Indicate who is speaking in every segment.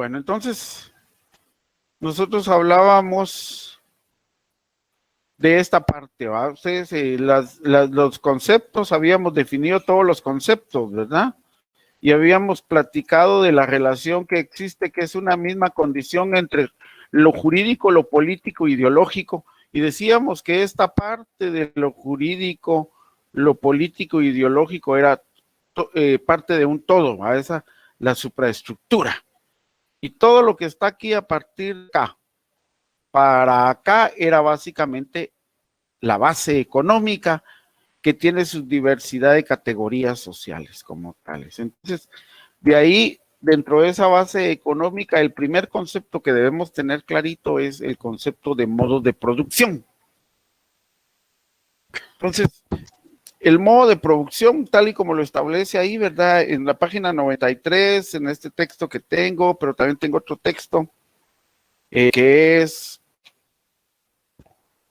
Speaker 1: Bueno, entonces, nosotros hablábamos de esta parte, ¿va? Ustedes, los conceptos, habíamos definido todos los conceptos, ¿verdad? Y habíamos platicado de la relación que existe, que es una misma condición entre lo jurídico, lo político, ideológico, y decíamos que esta parte de lo jurídico, lo político, ideológico era parte de un todo, ¿va? Esa, la supraestructura. Y todo lo que está aquí a partir de acá, para acá, era básicamente la base económica que tiene su diversidad de categorías sociales como tales. Entonces, de ahí, dentro de esa base económica, el primer concepto que debemos tener clarito es el concepto de modo de producción. Entonces, el modo de producción, tal y como lo establece ahí, ¿verdad? En la página 93, en este texto que tengo, pero también tengo otro texto, que es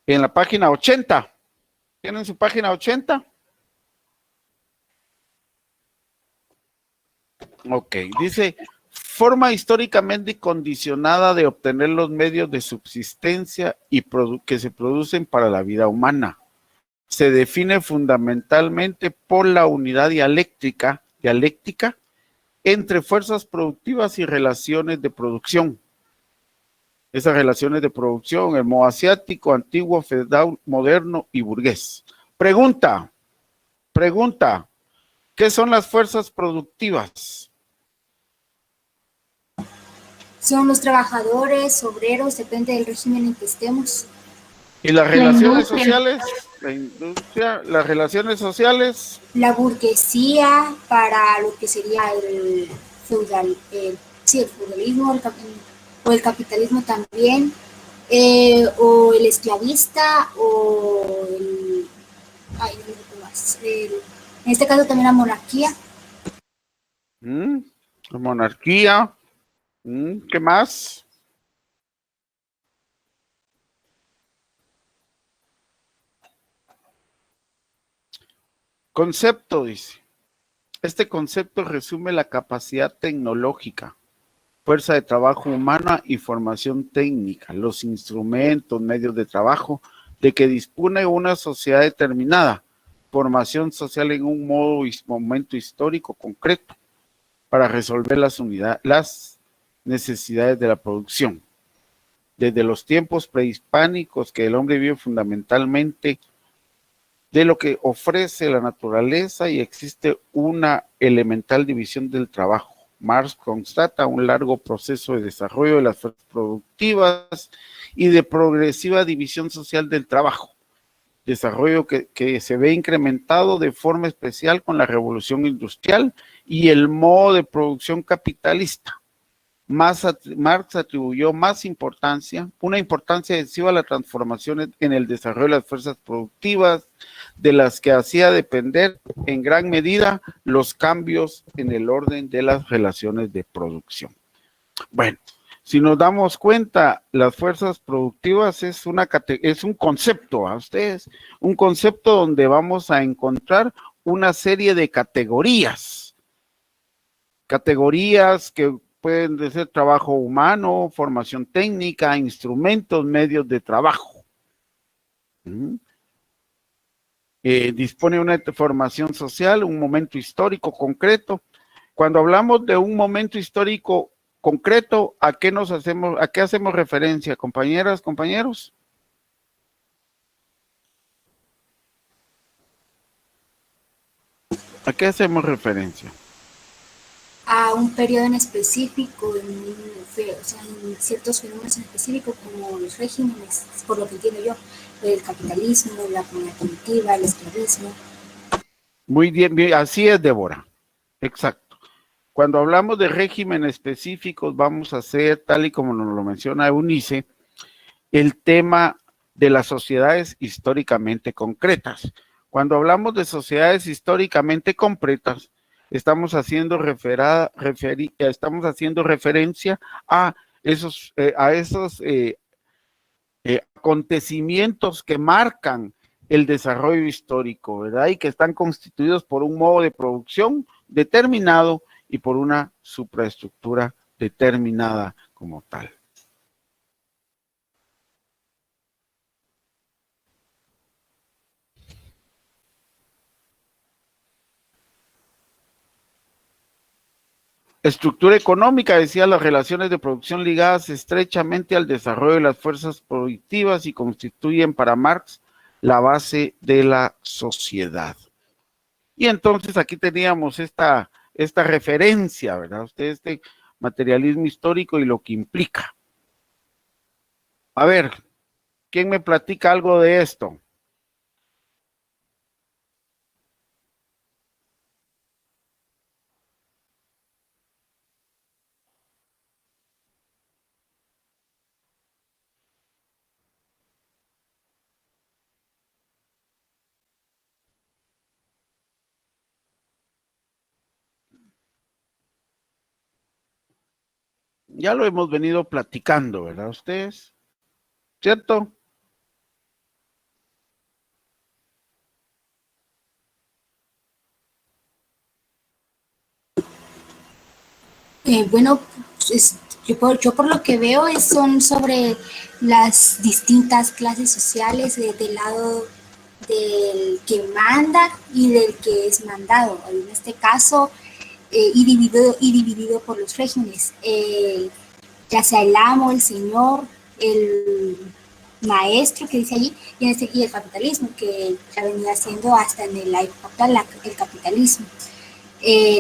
Speaker 1: en la página 80. ¿Tienen su página 80? Ok, dice, forma históricamente condicionada de obtener los medios de subsistencia y que se producen para la vida humana. Se define fundamentalmente por la unidad dialéctica entre fuerzas productivas y relaciones de producción. Esas relaciones de producción, el modo asiático, antiguo, feudal, moderno y burgués. Pregunta, ¿qué son las fuerzas productivas?
Speaker 2: Son los trabajadores, obreros, depende del régimen en que estemos.
Speaker 1: ¿Y las relaciones sociales? La industria, las relaciones sociales.
Speaker 2: La burguesía para lo que sería el feudalismo o el capitalismo también, o el esclavista, o el, ay, no recuerdo más, en este caso también la monarquía.
Speaker 1: La monarquía. ¿Qué más? Concepto, dice. Este concepto resume la capacidad tecnológica, fuerza de trabajo humana y formación técnica, los instrumentos, medios de trabajo de que dispone una sociedad determinada, formación social en un momento histórico concreto para resolver las necesidades de la producción. Desde los tiempos prehispánicos que el hombre vive fundamentalmente de lo que ofrece la naturaleza y existe una elemental división del trabajo. Marx constata un largo proceso de desarrollo de las fuerzas productivas y de progresiva división social del trabajo, desarrollo que se ve incrementado de forma especial con la revolución industrial y el modo de producción capitalista. Marx atribuyó una importancia decisiva a las transformaciones en el desarrollo de las fuerzas productivas, de las que hacía depender en gran medida los cambios en el orden de las relaciones de producción. Bueno, si nos damos cuenta, las fuerzas productivas es un concepto a ustedes, un concepto donde vamos a encontrar una serie de categorías que pueden ser trabajo humano, formación técnica, instrumentos, medios de trabajo. Dispone de una formación social, un momento histórico concreto. Cuando hablamos de un momento histórico concreto, ¿a qué hacemos referencia, compañeras, compañeros? ¿A qué hacemos referencia?
Speaker 2: A un periodo en específico, o sea, en ciertos fenómenos en específico, como los regímenes, por lo que entiendo yo, el capitalismo, la comunidad primitiva, el esclavismo.
Speaker 1: Muy bien, así es, Débora. Exacto. Cuando hablamos de regímenes específicos, vamos a hacer, tal y como nos lo menciona Eunice, el tema de las sociedades históricamente concretas. Cuando hablamos de sociedades históricamente concretas, estamos haciendo referencia a esos acontecimientos que marcan el desarrollo histórico, ¿verdad? Y que están constituidos por un modo de producción determinado y por una supraestructura determinada como tal. Estructura económica, decía, las relaciones de producción ligadas estrechamente al desarrollo de las fuerzas productivas y constituyen para Marx la base de la sociedad. Y entonces aquí teníamos esta referencia, ¿verdad? Este materialismo histórico y lo que implica. A ver, ¿quién me platica algo de esto? Ya lo hemos venido platicando, ¿verdad? Ustedes, ¿cierto?
Speaker 2: Bueno, yo por lo que veo son sobre las distintas clases sociales del lado del que manda y del que es mandado. En este caso, y dividido por los regímenes, ya sea el amo, el señor, el maestro que dice allí, y el capitalismo, que ya venía siendo hasta en la época actual el capitalismo.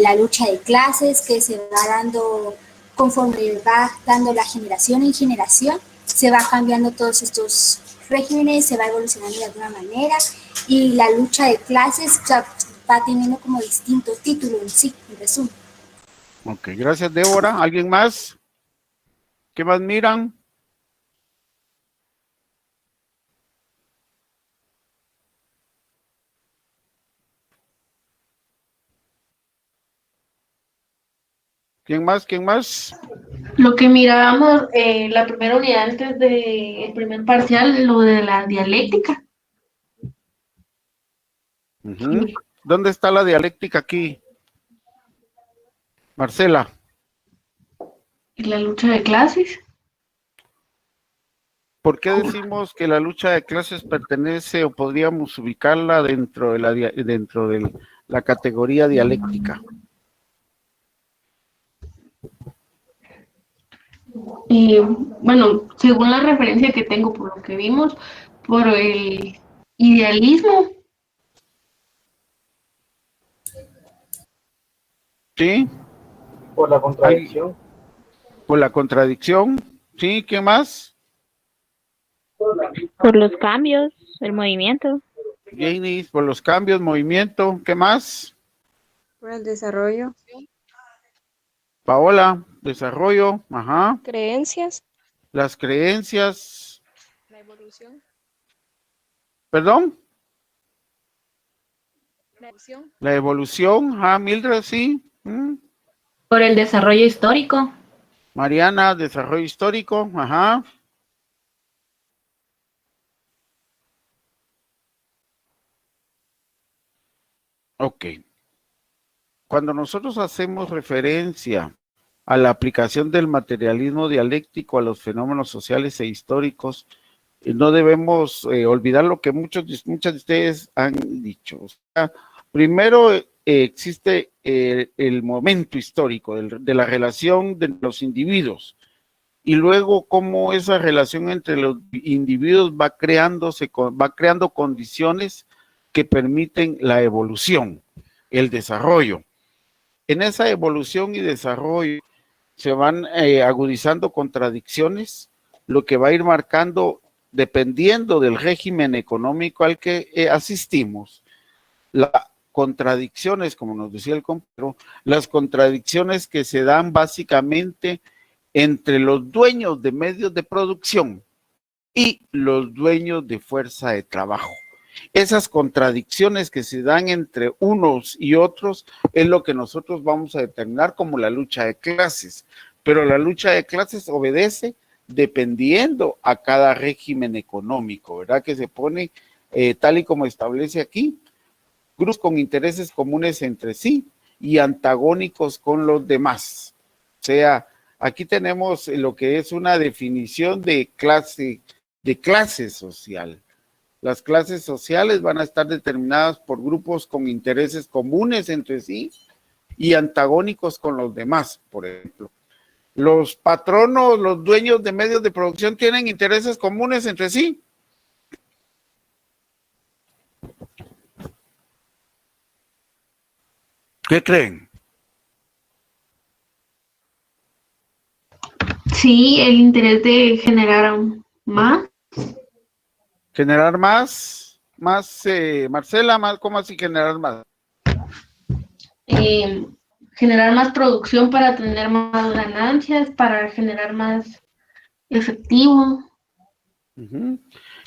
Speaker 2: La lucha de clases que se va dando conforme va dando la generación en generación, se va cambiando todos estos regímenes, se va evolucionando de alguna manera, y la lucha de clases va teniendo como distinto título en sí, en resumen.
Speaker 1: Ok, gracias, Débora. ¿Alguien más? ¿Qué más miran? ¿Quién más? ¿Quién más?
Speaker 3: Lo que mirábamos la primera unidad antes del primer parcial, lo de la dialéctica.
Speaker 1: ¿Dónde está la dialéctica aquí? Marcela.
Speaker 3: Y la lucha de clases.
Speaker 1: ¿Por qué decimos que la lucha de clases pertenece o podríamos ubicarla dentro de la categoría dialéctica?
Speaker 3: Bueno, según la referencia que tengo por lo que vimos, por el idealismo.
Speaker 1: ¿Sí?
Speaker 4: Por la contradicción.
Speaker 1: Por la contradicción. ¿Sí? ¿Qué más?
Speaker 5: Por los cambios, el movimiento.
Speaker 1: Janie, por los cambios, movimiento. ¿Qué más?
Speaker 6: Por el desarrollo.
Speaker 1: Paola, desarrollo. Ajá.
Speaker 6: Creencias.
Speaker 1: Las creencias.
Speaker 6: La evolución.
Speaker 1: ¿Perdón?
Speaker 6: La evolución.
Speaker 1: La evolución. Ajá, Mildred, sí.
Speaker 5: Por el desarrollo histórico.
Speaker 1: Mariana, desarrollo histórico. Ajá. Ok. Cuando nosotros hacemos referencia a la aplicación del materialismo dialéctico a los fenómenos sociales e históricos, no debemos olvidar lo que muchas de ustedes han dicho. O sea, primero existe el momento histórico de la relación de los individuos, y luego cómo esa relación entre los individuos va creando condiciones que permiten la evolución, el desarrollo. En esa evolución y desarrollo se van agudizando contradicciones, lo que va a ir marcando, dependiendo del régimen económico al que asistimos, las contradicciones, como nos decía el compañero, las contradicciones que se dan básicamente entre los dueños de medios de producción y los dueños de fuerza de trabajo. Esas contradicciones que se dan entre unos y otros es lo que nosotros vamos a determinar como la lucha de clases, pero la lucha de clases obedece dependiendo a cada régimen económico, ¿verdad? Que se pone tal y como establece aquí, grupos con intereses comunes entre sí y antagónicos con los demás, sea aquí tenemos lo que es una definición de clase social. Las clases sociales van a estar determinadas por grupos con intereses comunes entre sí y antagónicos con los demás, por ejemplo. Los patronos, los dueños de medios de producción tienen intereses comunes entre sí. ¿Qué creen?
Speaker 3: Sí, el interés de generar más.
Speaker 1: Generar más, Marcela, ¿cómo así generar más?
Speaker 3: Generar más producción para tener más ganancias, para generar más efectivo.
Speaker 1: Uh-huh.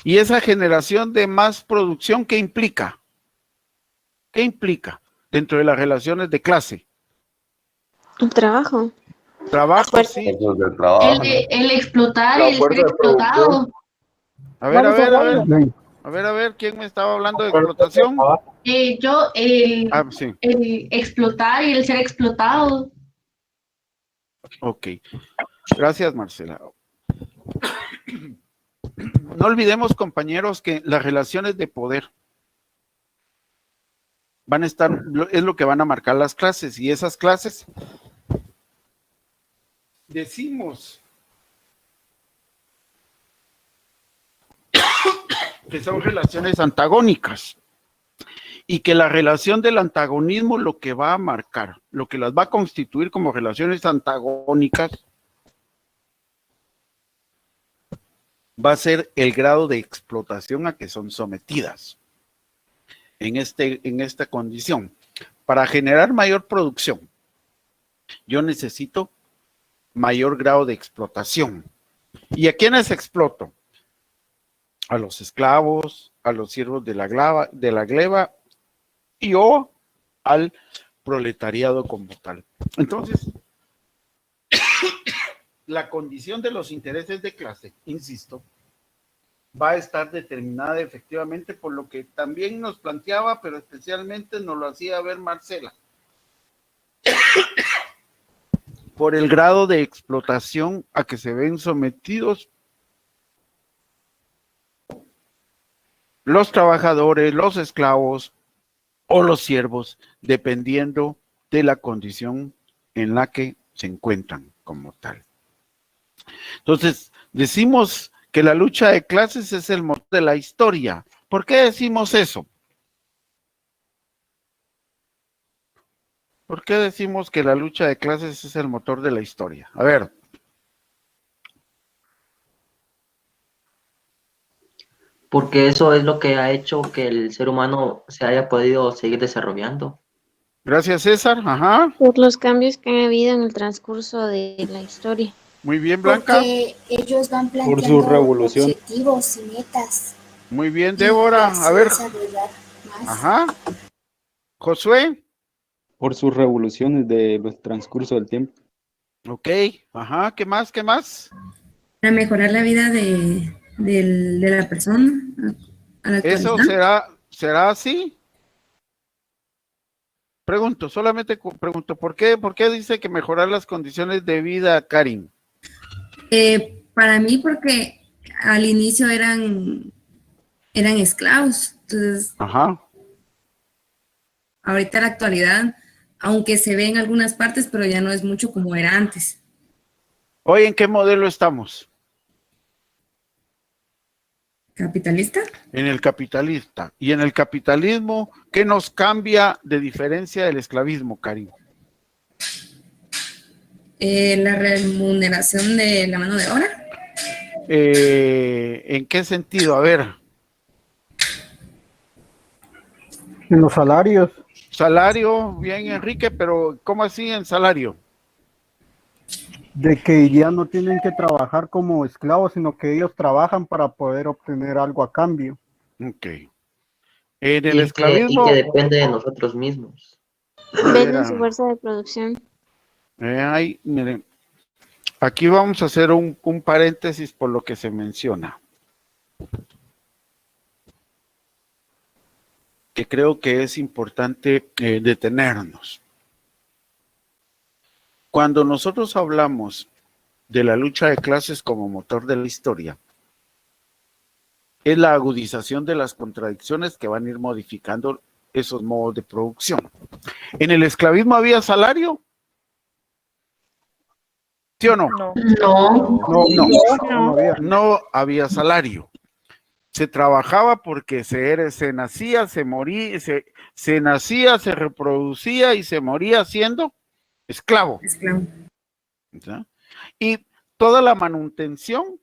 Speaker 1: Y esa generación de más producción, ¿qué implica? ¿Qué implica dentro de las relaciones de clase?
Speaker 6: Un trabajo.
Speaker 1: Trabajo, sí.
Speaker 7: Del trabajo.
Speaker 3: El explotar
Speaker 4: La
Speaker 3: y el ser
Speaker 4: fuerza de
Speaker 3: explotado.
Speaker 4: producción.
Speaker 1: A ver, ¿quién me estaba hablando de explotación? Sí.
Speaker 3: El explotar y el ser explotado.
Speaker 1: Ok, gracias, Marcela. No olvidemos, compañeros, que las relaciones de poder van a estar, es lo que van a marcar las clases, y esas clases decimos que son relaciones antagónicas, y que la relación del antagonismo lo que va a marcar, lo que las va a constituir como relaciones antagónicas, va a ser el grado de explotación a que son sometidas en esta condición. Para generar mayor producción, yo necesito mayor grado de explotación. ¿Y a quiénes exploto? A los esclavos, a los siervos de la gleba y o al proletariado como tal. Entonces, la condición de los intereses de clase, insisto, va a estar determinada efectivamente por lo que también nos planteaba, pero especialmente nos lo hacía ver Marcela, por el grado de explotación a que se ven sometidos los trabajadores, los esclavos o los siervos, dependiendo de la condición en la que se encuentran como tal. Entonces, decimos que la lucha de clases es el motor de la historia. ¿Por qué decimos eso? ¿Por qué decimos que la lucha de clases es el motor de la historia? A ver.
Speaker 8: Porque eso es lo que ha hecho que el ser humano se haya podido seguir desarrollando.
Speaker 1: Gracias, César. Ajá.
Speaker 6: Por los cambios que han habido en el transcurso de la historia.
Speaker 1: Muy bien, Blanca.
Speaker 2: Porque ellos van
Speaker 9: Por su
Speaker 2: planteando
Speaker 9: revolución.
Speaker 2: objetivos y metas.
Speaker 1: Muy bien, Débora. A ver.
Speaker 2: Desarrollar más.
Speaker 1: Ajá. Josué.
Speaker 9: Por sus revoluciones del transcurso del tiempo.
Speaker 1: Ok. Ajá. ¿Qué más? ¿Qué más?
Speaker 10: Para mejorar la vida de la persona a la
Speaker 1: ¿Eso
Speaker 10: actualidad.
Speaker 1: será así? Pregunto, solamente pregunto, ¿por qué dice que mejorar las condiciones de vida, Karin?
Speaker 10: Para mí, porque al inicio eran esclavos, entonces
Speaker 1: Ajá.
Speaker 10: ahorita la actualidad, aunque se ve en algunas partes, pero ya no es mucho como era antes.
Speaker 1: Hoy, ¿en qué modelo estamos?
Speaker 10: ¿Capitalista?
Speaker 1: En el capitalista. Y en el capitalismo, ¿qué nos cambia de diferencia del esclavismo, Karin?
Speaker 10: La remuneración de la mano de obra.
Speaker 1: ¿En qué sentido? A ver.
Speaker 11: En los salarios.
Speaker 1: Salario, bien, Enrique, pero ¿cómo así en salario?
Speaker 11: De que ya no tienen que trabajar como esclavos, sino que ellos trabajan para poder obtener algo a cambio.
Speaker 1: Ok. En el esclavismo.
Speaker 8: Y que depende de nosotros mismos.
Speaker 6: Venden su fuerza de producción.
Speaker 1: Miren, aquí vamos a hacer un paréntesis por lo que se menciona, que creo que es importante detenernos. Cuando nosotros hablamos de la lucha de clases como motor de la historia es la agudización de las contradicciones que van a ir modificando esos modos de producción. ¿En el esclavismo había salario? ¿Sí o no?
Speaker 3: No.
Speaker 1: No había salario. Se trabajaba porque se nacía, se moría, se nacía, se reproducía y se moría siendo esclavo. ¿Sí? Y toda la manutención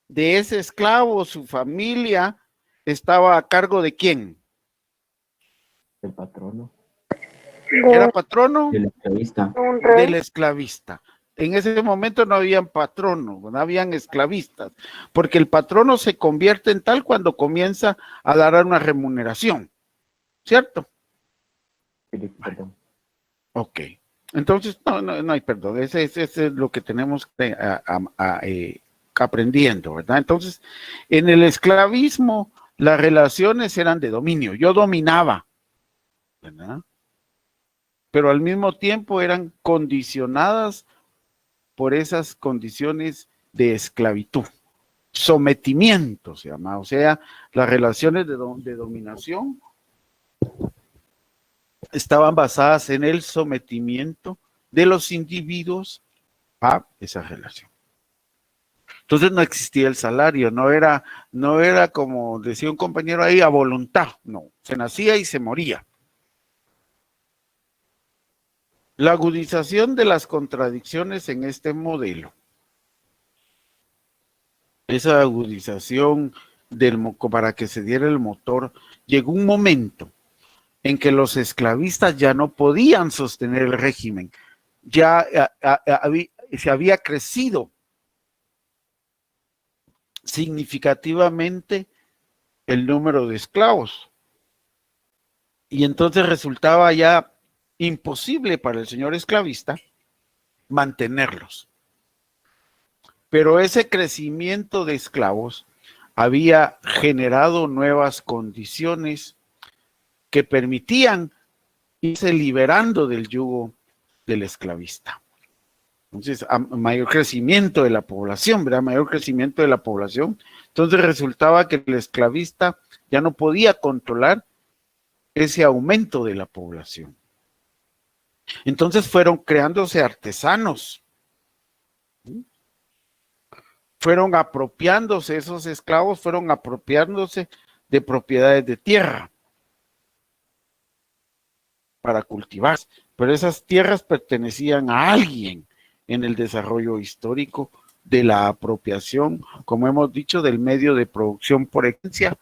Speaker 1: de ese esclavo, su familia, estaba a cargo de ¿quién?
Speaker 8: El patrono.
Speaker 1: ¿Era patrono?
Speaker 8: El esclavista.
Speaker 1: Del esclavista. En ese momento no habían patronos, no habían esclavistas, porque el patrono se convierte en tal cuando comienza a dar una remuneración, ¿cierto?
Speaker 8: Perdón.
Speaker 1: Ok. Entonces, no hay perdón. Ese es lo que tenemos que aprendiendo, ¿verdad? Entonces, en el esclavismo, las relaciones eran de dominio. Yo dominaba, ¿verdad? Pero al mismo tiempo eran condicionadas por esas condiciones de esclavitud. Sometimiento se llama, o sea, las relaciones de dominación estaban basadas en el sometimiento de los individuos a esa relación. Entonces no existía el salario, no era como decía un compañero ahí, a voluntad, no, se nacía y se moría. La agudización de las contradicciones en este modelo, esa agudización para que se diera el motor, llegó un momento en que los esclavistas ya no podían sostener el régimen, ya se había crecido significativamente el número de esclavos. Y entonces resultaba ya imposible para el señor esclavista mantenerlos. Pero ese crecimiento de esclavos había generado nuevas condiciones que permitían irse liberando del yugo del esclavista. Entonces, a mayor crecimiento de la población, ¿verdad? Mayor crecimiento de la población. Entonces resultaba que el esclavista ya no podía controlar ese aumento de la población. Entonces fueron creándose artesanos. Fueron apropiándose, esos esclavos fueron apropiándose de propiedades de tierra para cultivar. Pero esas tierras pertenecían a alguien en el desarrollo histórico de la apropiación, como hemos dicho, del medio de producción por excelencia,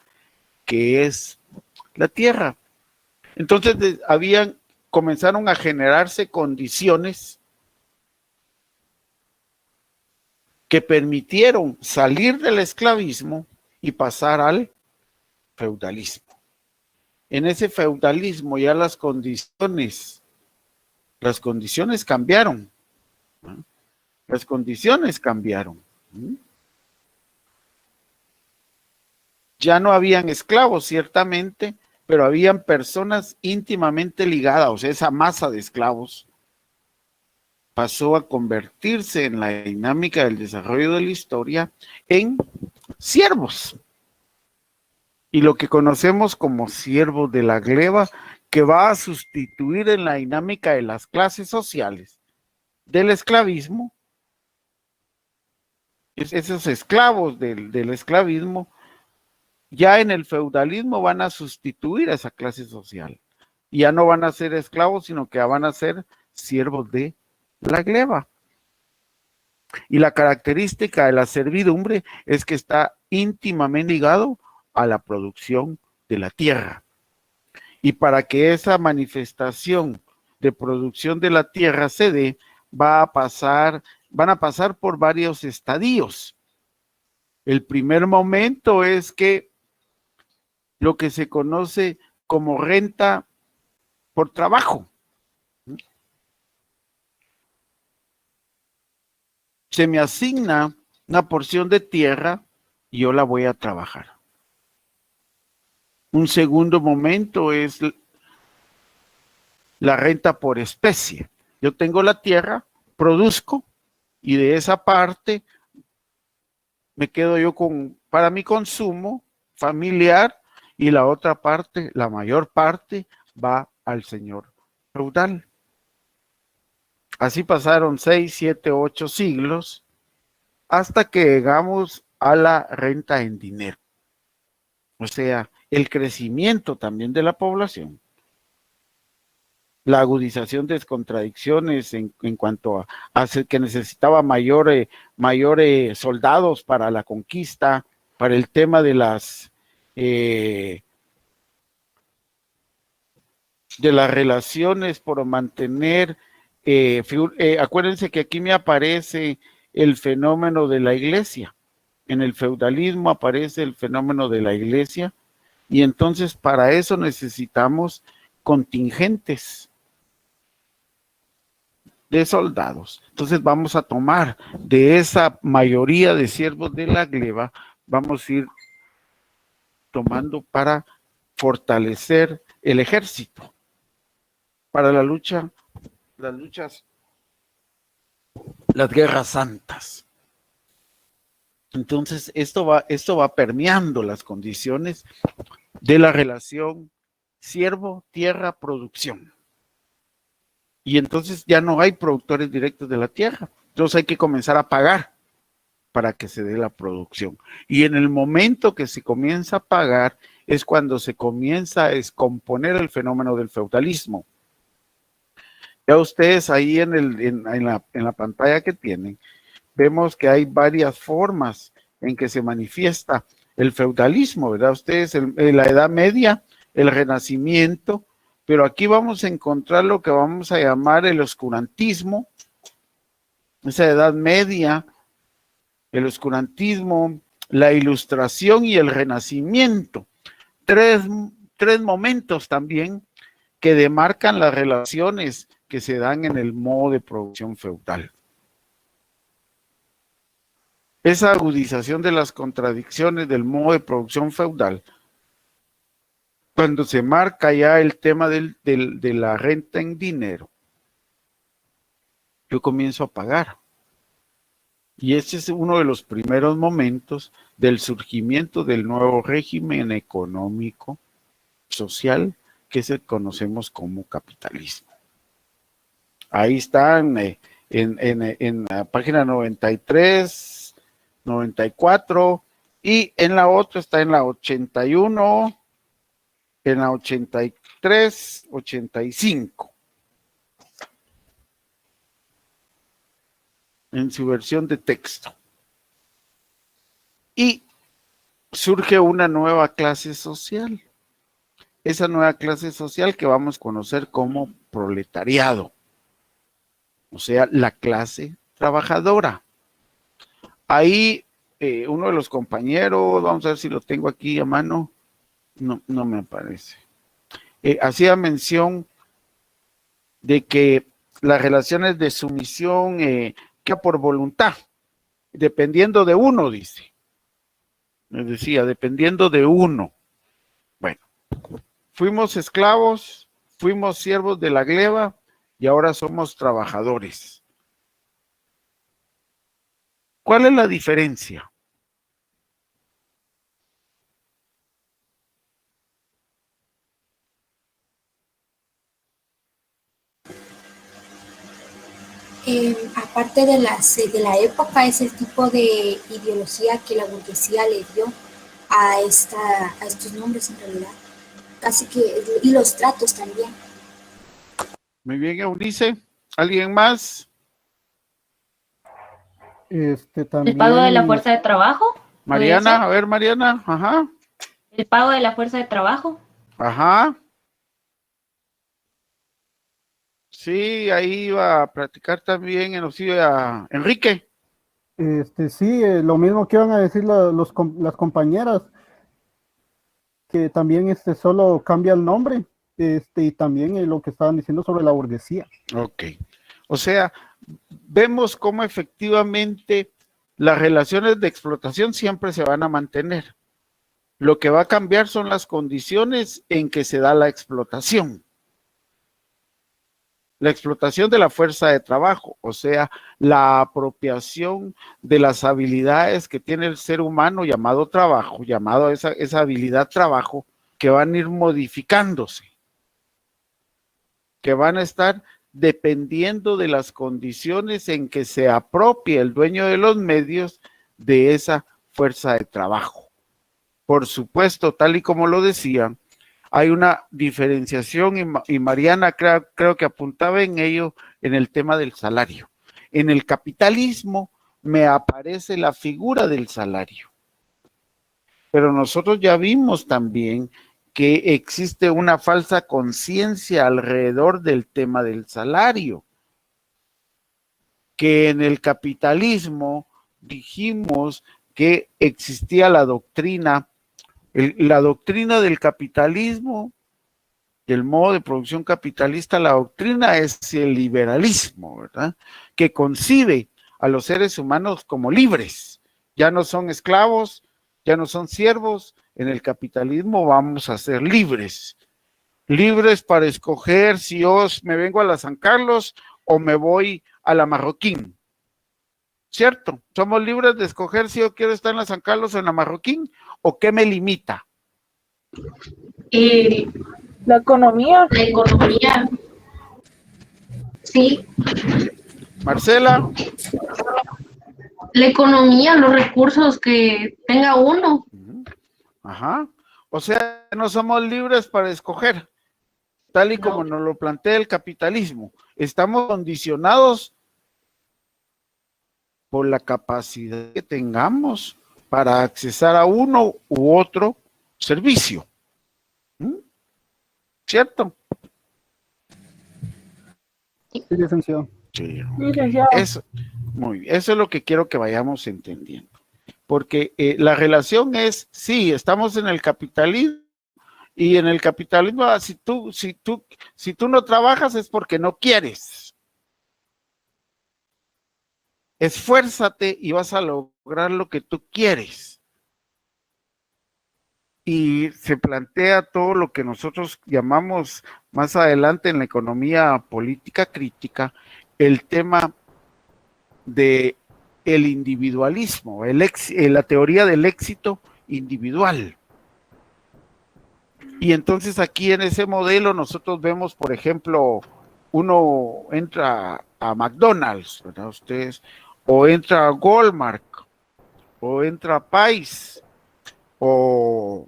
Speaker 1: que es la tierra. Entonces comenzaron a generarse condiciones que permitieron salir del esclavismo y pasar al feudalismo. En ese feudalismo ya las condiciones cambiaron. ¿No? Las condiciones cambiaron. Ya no habían esclavos, ciertamente, pero habían personas íntimamente ligadas, o sea, esa masa de esclavos pasó a convertirse en la dinámica del desarrollo de la historia en siervos. Y lo que conocemos como siervos de la gleba, que va a sustituir en la dinámica de las clases sociales del esclavismo, esos esclavos del esclavismo, ya en el feudalismo van a sustituir a esa clase social. Ya no van a ser esclavos, sino que van a ser siervos de la gleba. Y la característica de la servidumbre es que está íntimamente ligado a la producción de la tierra. Y para que esa manifestación de producción de la tierra se dé, van a pasar por varios estadios. El primer momento es que lo que se conoce como renta por trabajo. Se me asigna una porción de tierra y yo la voy a trabajar. Un segundo momento es la renta por especie. Yo tengo la tierra, produzco y de esa parte me quedo yo para mi consumo familiar, y la otra parte, la mayor parte, va al señor feudal. Así pasaron 6, 7, 8 siglos hasta que llegamos a la renta en dinero. O sea, el crecimiento también de la población, la agudización de contradicciones en cuanto a que necesitaba mayores soldados para la conquista, para el tema de las relaciones por mantener, acuérdense que aquí me aparece el fenómeno de la iglesia. En el feudalismo aparece el fenómeno de la iglesia, y entonces para eso necesitamos contingentes de soldados. Entonces vamos a tomar de esa mayoría de siervos de la gleba, vamos a ir tomando para fortalecer el ejército, para las luchas, las guerras santas. Entonces esto va permeando las condiciones de la relación siervo, tierra, producción. Y entonces ya no hay productores directos de la tierra. Entonces hay que comenzar a pagar para que se dé la producción. Y en el momento que se comienza a pagar es cuando se comienza a descomponer el fenómeno del feudalismo. Ya ustedes ahí en la pantalla que tienen, vemos que hay varias formas en que se manifiesta el feudalismo, ¿verdad? Ustedes en la Edad Media, el Renacimiento, pero aquí vamos a encontrar lo que vamos a llamar el oscurantismo, esa Edad Media, el oscurantismo, la Ilustración y el Renacimiento. Tres momentos también que demarcan las relaciones que se dan en el modo de producción feudal. Esa agudización de las contradicciones del modo de producción feudal, cuando se marca ya el tema de la renta en dinero, yo comienzo a pagar. Y ese es uno de los primeros momentos del surgimiento del nuevo régimen económico, social, que conocemos como capitalismo. Ahí están en la página 93, 94, y en la otra está en la 81, en la 83, 85. En su versión de texto. Y surge una nueva clase social. Esa nueva clase social que vamos a conocer como proletariado. O sea, la clase trabajadora. Ahí uno de los compañeros, vamos a ver si lo tengo aquí a mano, no me aparece. Hacía mención de que las relaciones de sumisión que por voluntad, dependiendo de uno, dice. Les decía, dependiendo de uno. Bueno, fuimos esclavos, fuimos siervos de la gleba y ahora somos trabajadores. ¿Cuál es la diferencia?
Speaker 2: Aparte de la época, es el tipo de ideología que la burguesía le dio a estos nombres en realidad. Casi que, y los tratos también.
Speaker 1: Muy bien, Eunice. ¿Alguien más?
Speaker 11: También...
Speaker 5: ¿El pago de la fuerza de trabajo?
Speaker 1: Mariana, a ver, Mariana, ajá.
Speaker 5: ¿El pago de la fuerza de trabajo?
Speaker 1: Ajá. Sí, ahí iba a platicar también a Enrique.
Speaker 11: Sí, lo mismo que iban a decir las compañeras, que también solo cambia el nombre, y también lo que estaban diciendo sobre la burguesía.
Speaker 1: Ok. O sea, vemos cómo efectivamente las relaciones de explotación siempre se van a mantener. Lo que va a cambiar son las condiciones en que se da la explotación. la explotación de la fuerza de trabajo, o sea, la apropiación de las habilidades que tiene el ser humano llamado trabajo, llamado esa habilidad trabajo, que van a ir modificándose, que van a estar dependiendo de las condiciones en que se apropie el dueño de los medios de esa fuerza de trabajo. Por supuesto, tal y como lo decían, hay una diferenciación y Mariana creo que apuntaba en ello en el tema del salario. En el capitalismo me aparece la figura del salario, pero nosotros ya vimos también que existe una falsa conciencia alrededor del tema del salario, que en el capitalismo dijimos que existía la doctrina del capitalismo, del modo de producción capitalista. La doctrina es el liberalismo, ¿verdad? Que concibe a los seres humanos como libres, ya no son esclavos, ya no son siervos. En el capitalismo vamos a ser libres, libres para escoger si yo me vengo a la San Carlos o me voy a la Marroquín, ¿cierto? Somos libres de escoger si yo quiero estar en la San Carlos o en la Marroquín, o qué me limita.
Speaker 7: La economía.
Speaker 3: La economía. Sí.
Speaker 1: Marcela.
Speaker 3: La economía, los recursos que tenga uno.
Speaker 1: Ajá. O sea, no somos libres para escoger, tal y como nos lo plantea el capitalismo. Estamos condicionados por la capacidad que tengamos para accesar a uno u otro servicio. ¿Cierto?
Speaker 11: Sí, licenciado.
Speaker 1: Sí.
Speaker 7: Licenciado.
Speaker 1: Muy bien. Eso es lo que quiero que vayamos entendiendo. Porque la relación es, sí, estamos en el capitalismo, y en el capitalismo, si tú no trabajas es porque no quieres. Esfuérzate y vas a lograr lo que tú quieres. Y se plantea todo lo que nosotros llamamos más adelante en la economía política crítica, el tema de el individualismo, la teoría del éxito individual. Y entonces aquí en ese modelo nosotros vemos, por ejemplo, uno entra a McDonald's, ¿verdad? Ustedes, o entra a Walmart, o entra a Pais, o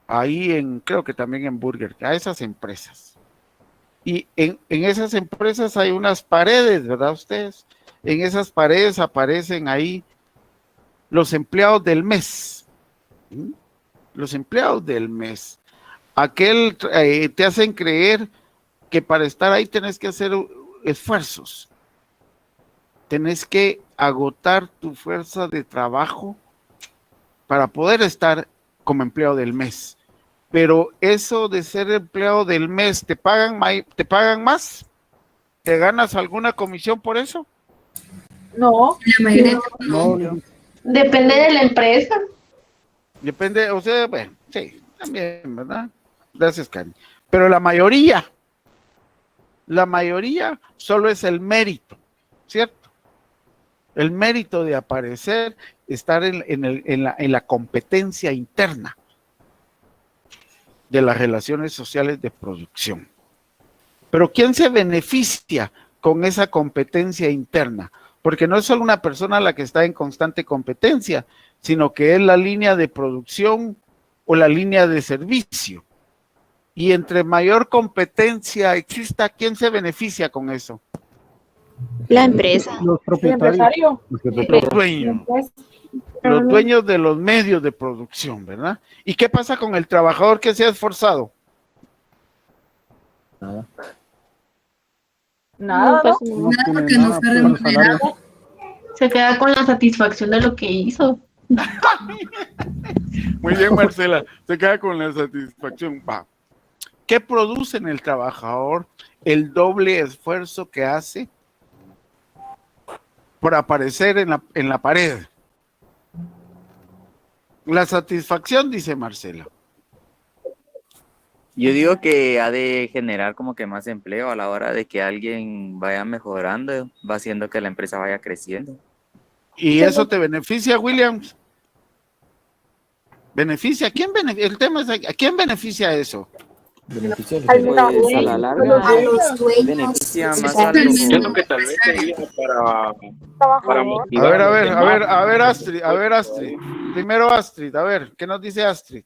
Speaker 1: ahí creo que también en Burger, a esas empresas. Y en esas empresas hay unas paredes, ¿verdad ustedes? En esas paredes aparecen ahí los empleados del mes. Los empleados del mes. Te hacen creer que para estar ahí tenés que hacer esfuerzos. Tenés que agotar tu fuerza de trabajo para poder estar como empleado del mes. Pero eso de ser empleado del mes, ¿te pagan más? ¿Te ganas alguna comisión por eso?
Speaker 7: No.
Speaker 10: La mayoría
Speaker 11: No,
Speaker 3: Depende de la empresa.
Speaker 1: Depende, o sea, bueno, sí, también, ¿verdad? Gracias, Cari. Pero la mayoría solo es el mérito, ¿cierto? El mérito de aparecer, estar en la competencia interna de las relaciones sociales de producción. Pero ¿quién se beneficia con esa competencia interna? Porque no es solo una persona la que está en constante competencia, sino que es la línea de producción o la línea de servicio. Y entre mayor competencia exista, ¿quién se beneficia con eso?
Speaker 6: La empresa.
Speaker 11: los
Speaker 7: El
Speaker 11: propietarios.
Speaker 7: empresario.
Speaker 1: Los dueños de los medios de producción, ¿verdad? ¿Y qué pasa con el trabajador que se ha esforzado?
Speaker 7: Nada,
Speaker 3: pues,
Speaker 7: ¿no?
Speaker 11: No
Speaker 10: Nada,
Speaker 11: tiene
Speaker 10: porque no
Speaker 11: nada
Speaker 10: fue
Speaker 11: por el
Speaker 10: remunerado.
Speaker 11: salario.
Speaker 3: Se queda con la satisfacción de lo que hizo.
Speaker 1: Muy bien, Marcela, se queda con la satisfacción. Va. ¿Qué produce en el trabajador el doble esfuerzo que hace por aparecer en la pared? La satisfacción, dice Marcela.
Speaker 12: Yo digo que ha de generar como que más empleo a la hora de que alguien vaya mejorando, va haciendo que la empresa vaya creciendo.
Speaker 1: ¿Y eso te beneficia, Williams? ¿Beneficia? El tema es, ¿a quién beneficia eso?
Speaker 9: Beneficia
Speaker 7: Al
Speaker 12: Pues a la larga
Speaker 2: A los dueños.
Speaker 12: beneficia más a
Speaker 10: Exactamente.
Speaker 12: los...
Speaker 13: Siento que tal vez sería para
Speaker 7: trabajador.
Speaker 13: motivar
Speaker 1: A ver, Astrid. Primero Astrid, a ver, ¿qué nos dice Astrid?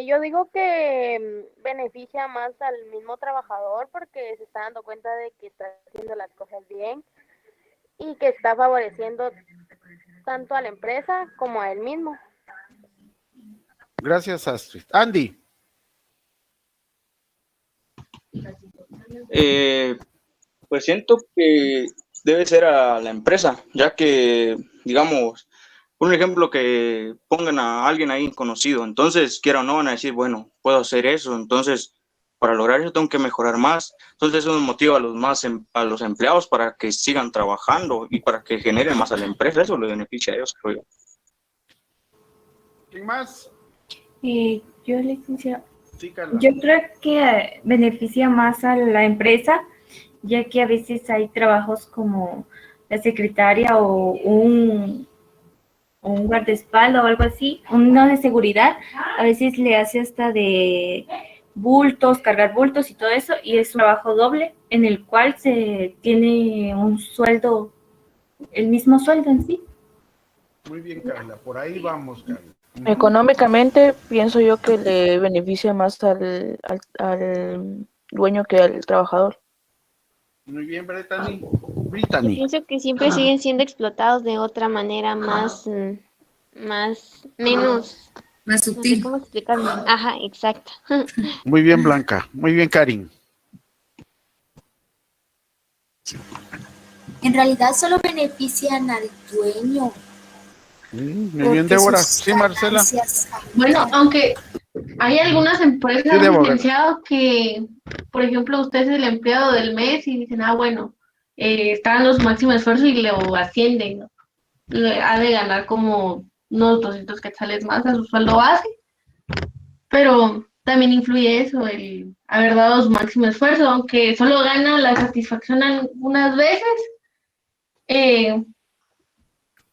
Speaker 14: Yo digo que beneficia más al mismo trabajador porque se está dando cuenta de que está haciendo las cosas bien y que está favoreciendo tanto a la empresa como a él mismo.
Speaker 1: Gracias, Astrid. Andy.
Speaker 13: Pues siento que debe ser a la empresa, ya que, digamos, por un ejemplo, que pongan a alguien ahí conocido, entonces, quiera o no, van a decir, bueno, puedo hacer eso, entonces, para lograr eso tengo que mejorar más. Entonces, eso motiva a los empleados para que sigan trabajando y para que generen más a la empresa. Eso le beneficia a ellos, creo yo.
Speaker 1: ¿Quién más?
Speaker 5: Yo, licenciado,
Speaker 1: Sí, Carla.
Speaker 5: yo creo que beneficia más a la empresa, ya que a veces hay trabajos como la secretaria o un guardaespaldas o algo así, uno de seguridad, a veces le hace hasta de bultos, cargar bultos y todo eso, y es un trabajo doble en el cual se tiene un sueldo, el mismo sueldo en sí.
Speaker 1: Muy bien, Carla, por ahí vamos, Carla.
Speaker 7: Económicamente, pienso yo que le beneficia más al dueño que al trabajador.
Speaker 1: Muy bien, Brittany.
Speaker 6: Yo pienso que siempre siguen siendo explotados de otra manera menos,
Speaker 10: Más
Speaker 6: no sé
Speaker 10: sutil.
Speaker 6: cómo explicarlo. Ajá, exacto.
Speaker 1: Muy bien, Blanca. Muy bien, Karin.
Speaker 2: En realidad solo benefician al dueño.
Speaker 1: Muy bien, Débora. Sí, Marcela.
Speaker 3: Bueno, aunque hay algunas empresas,
Speaker 1: Sí, Débora.
Speaker 3: licenciados, que, por ejemplo, usted es el empleado del mes y dicen, bueno, está dando su máximo esfuerzo y lo ascienden, ¿no? Ha de ganar como unos 200 quetzales más a su sueldo base, pero también influye eso, el haber dado su máximo esfuerzo, aunque solo gana la satisfacción algunas veces,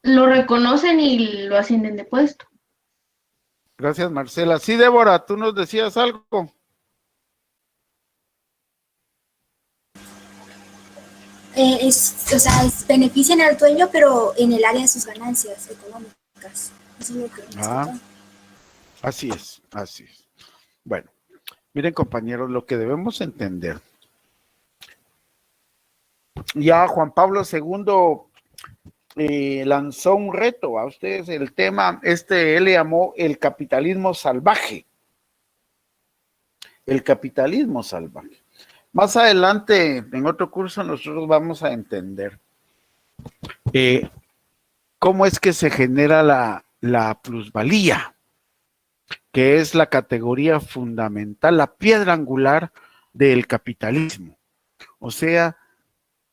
Speaker 3: lo reconocen y lo ascienden de puesto.
Speaker 1: Gracias, Marcela. Sí, Débora, tú nos decías algo.
Speaker 2: Benefician al dueño, pero en el área de sus ganancias económicas. Eso es lo que
Speaker 1: Así es, así es. Bueno, miren, compañeros, lo que debemos entender. Ya Juan Pablo II lanzó un reto a ustedes, el tema, él le llamó el capitalismo salvaje. El capitalismo salvaje. Más adelante, en otro curso, nosotros vamos a entender cómo es que se genera la plusvalía, que es la categoría fundamental, la piedra angular del capitalismo. O sea,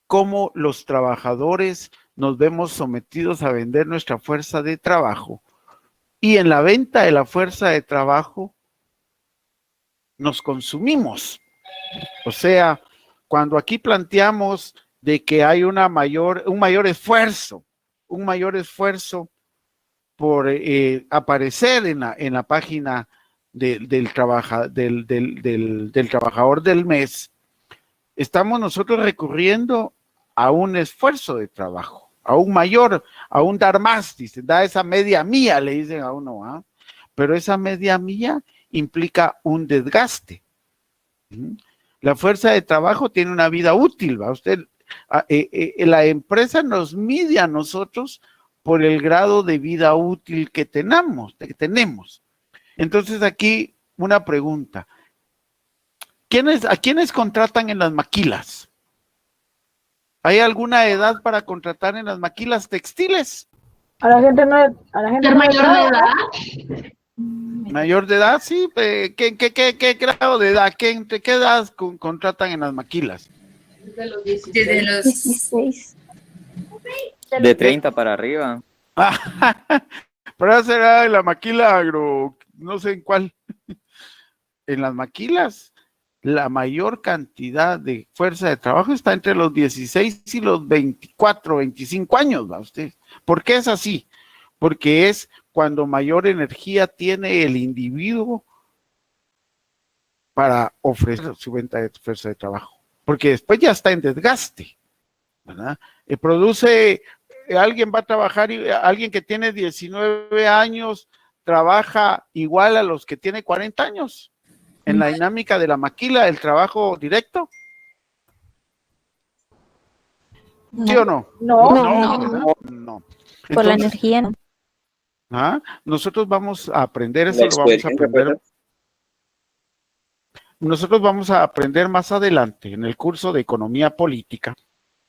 Speaker 1: cómo los trabajadores nos vemos sometidos a vender nuestra fuerza de trabajo y en la venta de la fuerza de trabajo nos consumimos. O sea, cuando aquí planteamos de que hay un mayor esfuerzo por aparecer en la página del trabajador del mes, estamos nosotros recurriendo a un esfuerzo de trabajo, a un dar más, dicen, da esa media mía, le dicen a uno, ¿ah? Pero esa media mía implica un desgaste. La fuerza de trabajo tiene una vida útil, ¿va? La empresa nos mide a nosotros por el grado de vida útil que tenemos. Entonces aquí una pregunta. ¿A quiénes contratan en las maquilas? ¿Hay alguna edad para contratar en las maquilas textiles?
Speaker 7: A la gente no, a la gente
Speaker 3: mayor de edad.
Speaker 1: Mayor de edad, sí. ¿Qué grado de edad? ¿Entre qué edad contratan en las maquilas?
Speaker 10: Desde los 16.
Speaker 12: De 30 para arriba.
Speaker 1: Para hacer la maquila agro, no sé en cuál. En las maquilas la mayor cantidad de fuerza de trabajo está entre los 16 y los 24, 25 años, ¿va usted? ¿Por qué es así? Porque es cuando mayor energía tiene el individuo para ofrecer su venta de fuerza de trabajo, porque después ya está en desgaste, ¿verdad? Alguien va a trabajar, alguien que tiene 19 años trabaja igual a los que tiene 40 años en la dinámica de la maquila, el trabajo directo. ¿Sí o no?
Speaker 5: No.
Speaker 1: No.
Speaker 5: Por la
Speaker 1: Entonces,
Speaker 5: energía, no.
Speaker 1: nosotros vamos a aprender eso,
Speaker 13: La
Speaker 1: lo vamos a
Speaker 13: experiencia,
Speaker 1: aprender. Nosotros vamos a aprender más adelante en el curso de economía política,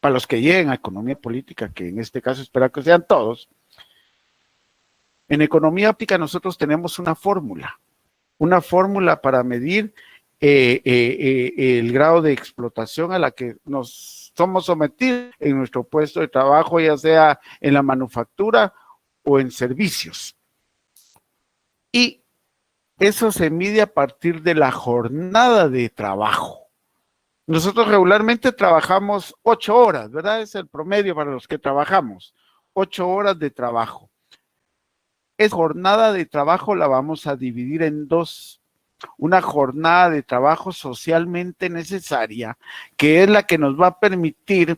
Speaker 1: para los que lleguen a economía política, que en este caso espero que sean todos. En economía política nosotros tenemos una fórmula para medir el grado de explotación a la que nos somos sometidos en nuestro puesto de trabajo, ya sea en la manufactura o en servicios. Y eso se mide a partir de la jornada de trabajo. Nosotros regularmente trabajamos 8 horas, ¿verdad? Es el promedio para los que trabajamos, 8 horas de trabajo. Esa jornada de trabajo la vamos a dividir en dos. Una jornada de trabajo socialmente necesaria, que es la que nos va a permitir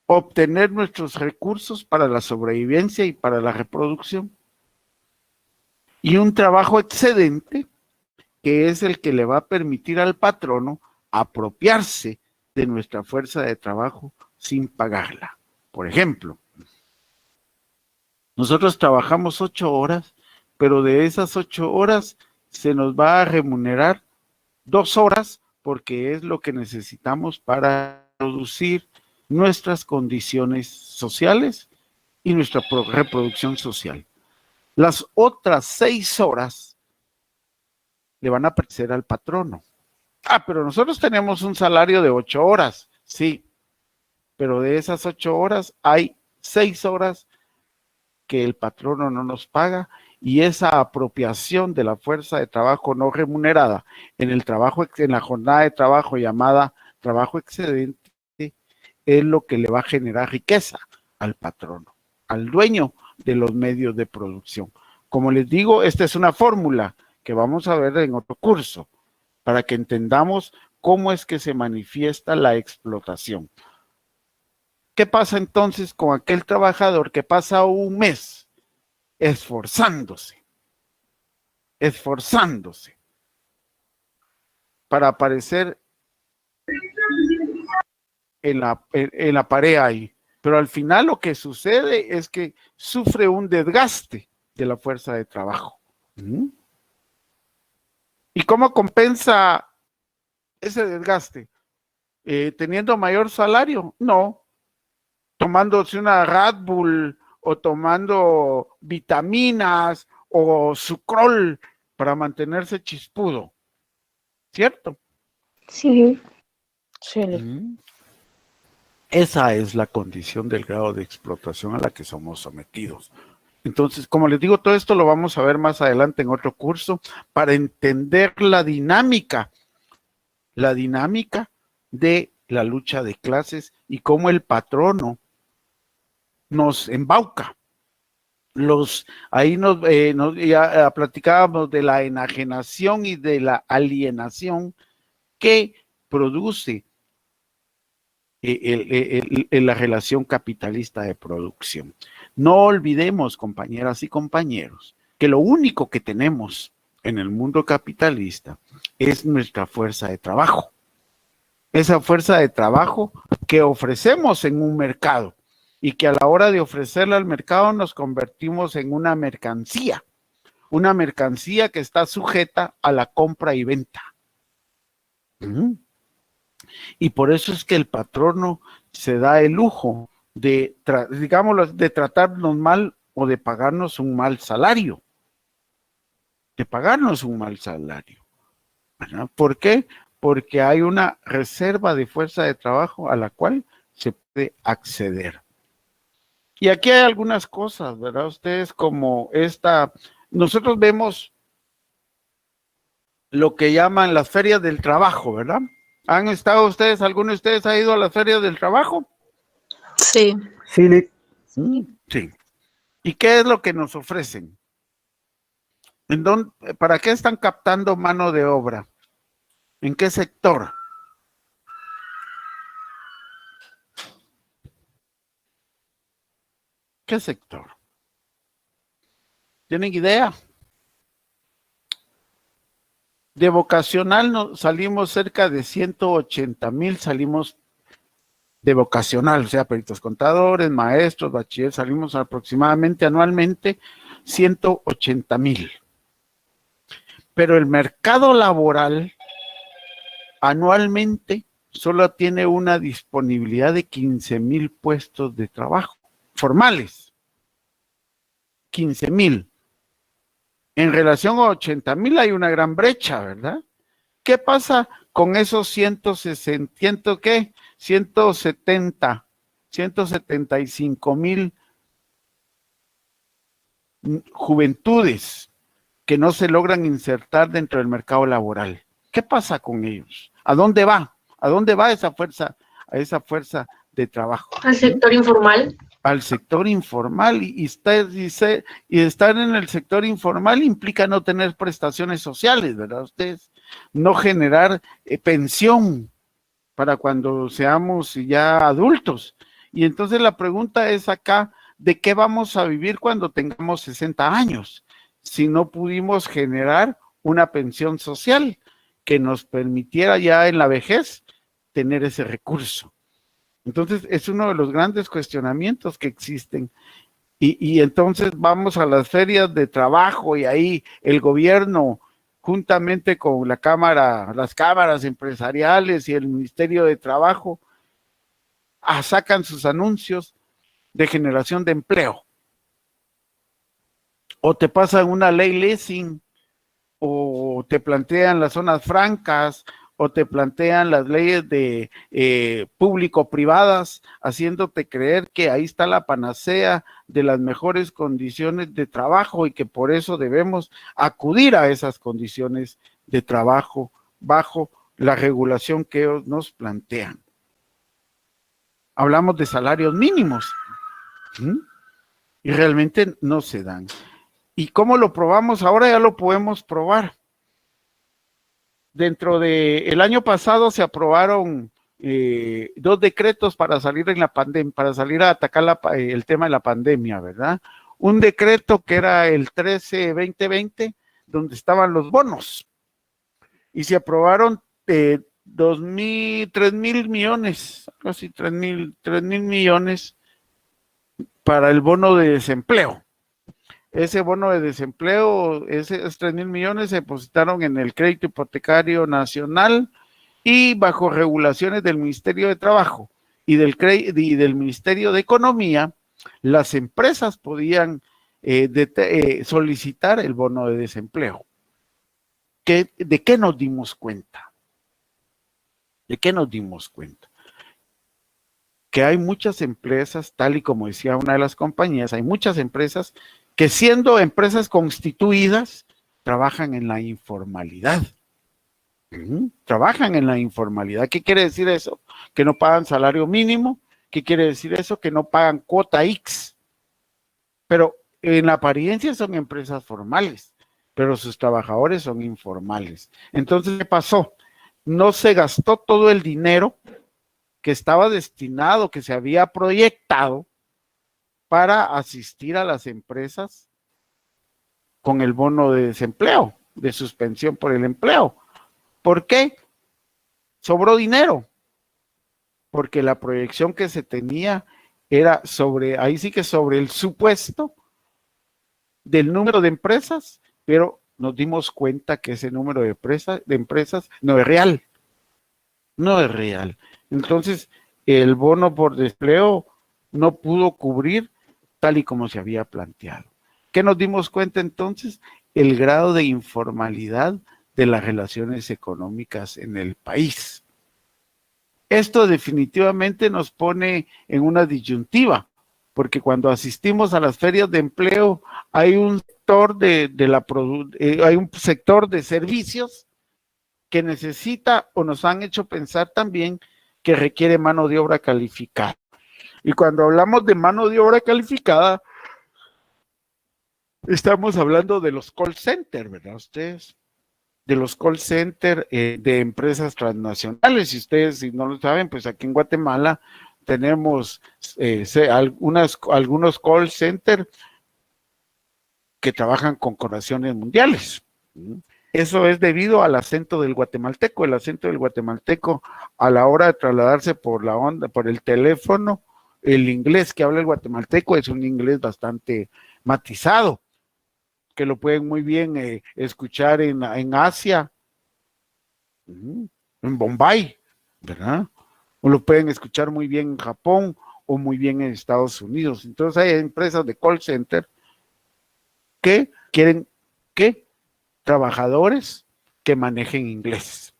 Speaker 1: obtener nuestros recursos para la sobrevivencia y para la reproducción. Y un trabajo excedente, que es el que le va a permitir al patrono apropiarse de nuestra fuerza de trabajo sin pagarla. Por ejemplo, nosotros trabajamos 8 horas, pero de esas 8 horas se nos va a remunerar 2 horas porque es lo que necesitamos para producir nuestras condiciones sociales y nuestra reproducción social. Las otras 6 horas le van a pertenecer al patrono. Pero nosotros tenemos un salario de 8 horas, sí, pero de esas 8 horas hay 6 horas que el patrono no nos paga, y esa apropiación de la fuerza de trabajo no remunerada en la jornada de trabajo llamada trabajo excedente es lo que le va a generar riqueza al patrono, al dueño de los medios de producción. Como les digo, esta es una fórmula que vamos a ver en otro curso para que entendamos cómo es que se manifiesta la explotación. ¿Qué pasa entonces con aquel trabajador que pasa un mes esforzándose para aparecer en la pared ahí? Pero al final lo que sucede es que sufre un desgaste de la fuerza de trabajo. ¿Y cómo compensa ese desgaste? ¿Teniendo mayor salario? No. Tomándose una Red Bull o tomando vitaminas o Sucrol para mantenerse chispudo. ¿Cierto?
Speaker 6: Sí.
Speaker 1: Esa es la condición del grado de explotación a la que somos sometidos. Entonces, como les digo, todo esto lo vamos a ver más adelante en otro curso para entender la dinámica de la lucha de clases y cómo el patrono nos embauca. Ahí ya platicábamos de la enajenación y de la alienación que produce la relación capitalista de producción. No olvidemos, compañeras y compañeros, que lo único que tenemos en el mundo capitalista es nuestra fuerza de trabajo. Esa fuerza de trabajo que ofrecemos en un mercado y que a la hora de ofrecerla al mercado nos convertimos en una mercancía que está sujeta a la compra y venta. Y por eso es que el patrono se da el lujo de tratarnos mal o de pagarnos un mal salario. ¿Verdad? ¿Por qué? Porque hay una reserva de fuerza de trabajo a la cual se puede acceder. Y aquí hay algunas cosas, ¿verdad? Ustedes como nosotros vemos lo que llaman las ferias del trabajo, ¿verdad? ¿Han estado ustedes, alguno de ustedes ha ido a las ferias del trabajo?
Speaker 7: Sí.
Speaker 11: Sí, Nick.
Speaker 1: Sí. ¿Y qué es lo que nos ofrecen? ¿Para qué están captando mano de obra? ¿En qué sector? ¿Qué sector? ¿Tienen idea? De vocacional salimos cerca de 180,000, salimos de vocacional, o sea, peritos contadores, maestros, bachilleres, salimos aproximadamente anualmente 180,000. Pero el mercado laboral anualmente solo tiene una disponibilidad de 15,000 puestos de trabajo formales. 15,000. En relación a 80,000 hay una gran brecha, ¿verdad? ¿Qué pasa con esos 175,000 juventudes que no se logran insertar dentro del mercado laboral? ¿Qué pasa con ellos? ¿A dónde va? ¿A dónde va esa fuerza de trabajo?
Speaker 3: Al sector informal.
Speaker 1: Al sector informal, y estar en el sector informal implica no tener prestaciones sociales, ¿verdad? Ustedes no generar pensión para cuando seamos ya adultos. Y entonces la pregunta es acá, ¿de qué vamos a vivir cuando tengamos 60 años? Si no pudimos generar una pensión social que nos permitiera ya en la vejez tener ese recurso. Entonces, es uno de los grandes cuestionamientos que existen. Y entonces vamos a las ferias de trabajo y ahí el gobierno, juntamente con las cámaras empresariales y el Ministerio de Trabajo, sacan sus anuncios de generación de empleo. O te pasan una ley leasing, o te plantean las zonas francas, o te plantean las leyes de público-privadas, haciéndote creer que ahí está la panacea de las mejores condiciones de trabajo y que por eso debemos acudir a esas condiciones de trabajo bajo la regulación que ellos nos plantean. Hablamos de salarios mínimos, y realmente no se dan. ¿Y cómo lo probamos? Ahora ya lo podemos probar. Dentro del año pasado se aprobaron 2 decretos para salir en la pandemia, para salir a atacar el tema de la pandemia, ¿verdad? Un decreto que era el 13-2020, donde estaban los bonos, y se aprobaron 3,000 millones, casi 3,000 millones para el bono de desempleo. Ese bono de desempleo, esos 3,000 millones se depositaron en el crédito hipotecario nacional y bajo regulaciones del Ministerio de Trabajo y del Ministerio de Economía, las empresas podían solicitar el bono de desempleo. ¿De qué nos dimos cuenta? ¿De qué nos dimos cuenta? Que hay muchas empresas, tal y como decía una de las compañías, hay muchas empresas que siendo empresas constituidas, trabajan en la informalidad. Trabajan en la informalidad. ¿Qué quiere decir eso? Que no pagan salario mínimo. ¿Qué quiere decir eso? Que no pagan cuota X. Pero en la apariencia son empresas formales, pero sus trabajadores son informales. Entonces, ¿qué pasó? No se gastó todo el dinero que estaba destinado, que se había proyectado para asistir a las empresas con el bono de desempleo, de suspensión por el empleo. ¿Por qué? Sobró dinero, porque la proyección que se tenía era sobre el supuesto del número de empresas, pero nos dimos cuenta que ese número de empresas no es real. No es real. Entonces, el bono por desempleo no pudo cubrir tal y como se había planteado. ¿Qué nos dimos cuenta entonces? El grado de informalidad de las relaciones económicas en el país. Esto definitivamente nos pone en una disyuntiva, porque cuando asistimos a las ferias de empleo hay un sector hay un sector de servicios que necesita o nos han hecho pensar también que requiere mano de obra calificada. Y cuando hablamos de mano de obra calificada, estamos hablando de los call centers, ¿verdad? Ustedes, de los call centers de empresas transnacionales. Si ustedes, si no lo saben, pues aquí en Guatemala tenemos algunos call centers que trabajan con corporaciones mundiales. Eso es debido al acento del guatemalteco. El acento del guatemalteco, a la hora de trasladarse por la onda, por el teléfono, el inglés que habla el guatemalteco es un inglés bastante matizado, que lo pueden muy bien escuchar en Asia, en Bombay, ¿verdad? O lo pueden escuchar muy bien en Japón o muy bien en Estados Unidos. Entonces hay empresas de call center que quieren que trabajadores que manejen inglés.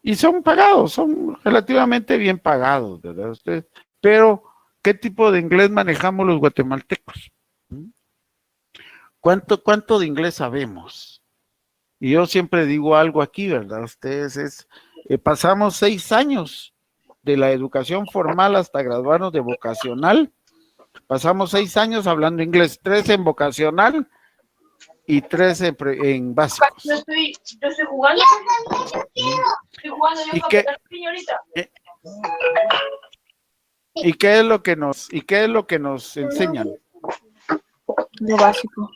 Speaker 1: Y son pagados, son relativamente bien pagados, ¿verdad? Ustedes, pero, ¿qué tipo de inglés manejamos los guatemaltecos? ¿Cuánto de inglés sabemos? Y yo siempre digo algo aquí, ¿verdad? Ustedes pasamos 6 años de la educación formal hasta graduarnos de vocacional. Pasamos 6 años hablando inglés, 3 en vocacional y 3 en básicos.
Speaker 3: Yo estoy jugando. Estoy jugando yo con la piña ahorita.
Speaker 1: ¿Y qué es lo que nos enseñan?
Speaker 7: Lo básico.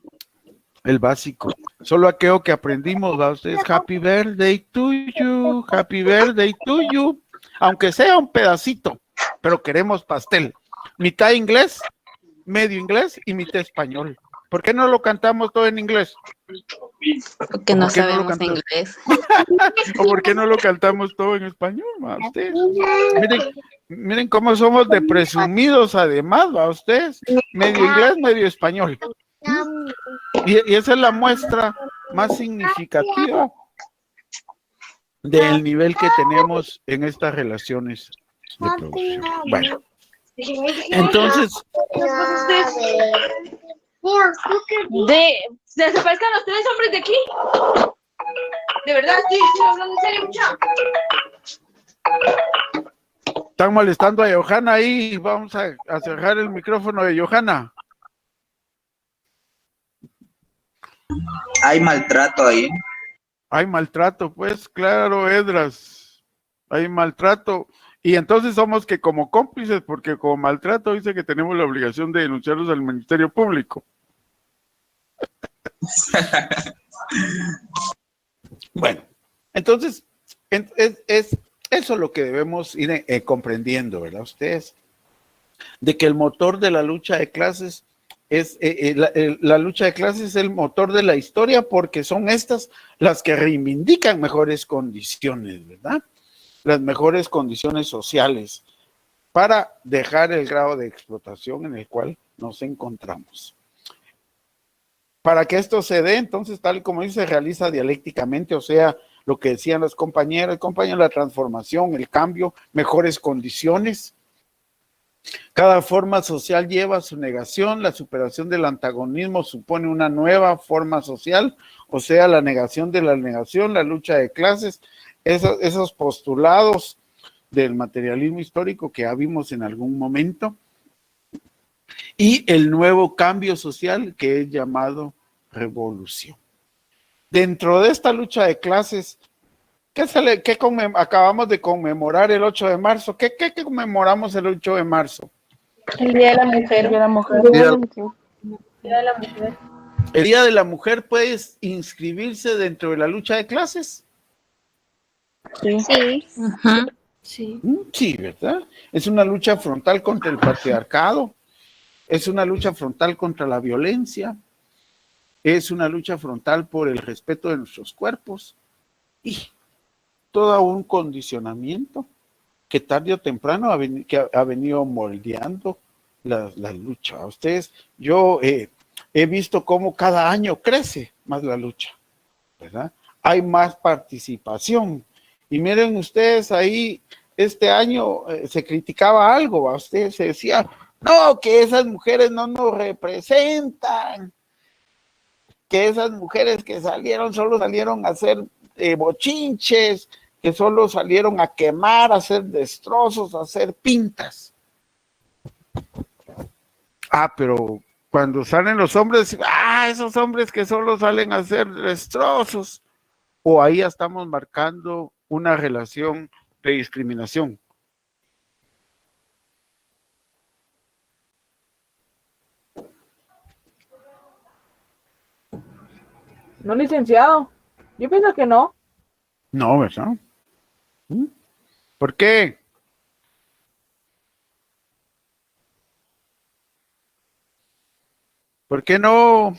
Speaker 1: El básico. Solo aquello que aprendimos, ¿va? Ustedes, happy birthday to you, happy birthday to you. Aunque sea un pedacito, pero queremos pastel. Mitad inglés, medio inglés y mitad español. ¿Por qué no lo cantamos todo en inglés?
Speaker 15: Porque no sabemos inglés.
Speaker 1: ¿O por qué no lo cantamos todo en español? ¿Va? Ustedes, miren cómo somos de presumidos además, ¿va? Ustedes, medio inglés, medio español. Y esa es la muestra más significativa del nivel que tenemos en estas relaciones de producción. Bueno, entonces...
Speaker 3: Desaparezcan los 3 hombres de aquí. De verdad, estoy hablando en serio, mucha.
Speaker 1: Están molestando a Johanna ahí. Vamos a cerrar el micrófono de Johanna.
Speaker 16: Hay maltrato ahí.
Speaker 1: Hay maltrato, pues claro, Edras. Hay maltrato. Y entonces somos que como cómplices, porque como maltrato dice que tenemos la obligación de denunciarlos al Ministerio Público. Bueno, entonces es eso lo que debemos ir comprendiendo, ¿verdad? Ustedes, de que el motor de la lucha de clases es la lucha de clases es el motor de la historia, porque son estas las que reivindican mejores condiciones, ¿verdad? Las mejores condiciones sociales para dejar el grado de explotación en el cual nos encontramos. Para que esto se dé, entonces, tal y como dice, se realiza dialécticamente, o sea, lo que decían los compañeros, la transformación, el cambio, mejores condiciones. Cada forma social lleva su negación, la superación del antagonismo supone una nueva forma social, o sea, la negación de la negación, la lucha de clases, esos postulados del materialismo histórico que ya vimos en algún momento, y el nuevo cambio social que es llamado revolución. Dentro de esta lucha de clases, acabamos de conmemorar el 8 de marzo? ¿Qué conmemoramos el 8 de marzo?
Speaker 3: El Día de la Mujer.
Speaker 7: El Día de la Mujer.
Speaker 3: El Día de la Mujer.
Speaker 1: ¿El Día de la Mujer puede inscribirse dentro de la lucha de clases?
Speaker 7: Sí.
Speaker 6: Sí.
Speaker 15: Ajá.
Speaker 3: Sí.
Speaker 1: Sí, ¿verdad? Es una lucha frontal contra el patriarcado, es una lucha frontal contra la violencia, es una lucha frontal por el respeto de nuestros cuerpos y todo un condicionamiento que tarde o temprano ha venido moldeando la lucha. Ustedes, yo he visto cómo cada año crece más la lucha, ¿verdad? Hay más participación. Y miren ustedes ahí, este año se criticaba algo, ¿va? Ustedes se decía, no, que esas mujeres no nos representan, que esas mujeres que salieron, solo salieron a hacer bochinches, que solo salieron a quemar, a hacer destrozos, a hacer pintas. Ah, pero cuando salen los hombres, esos hombres que solo salen a hacer destrozos, o ahí ya estamos marcando una relación de discriminación.
Speaker 16: No, licenciado. Yo pienso que no.
Speaker 1: No, ¿verdad? ¿Por qué? ¿Por qué no?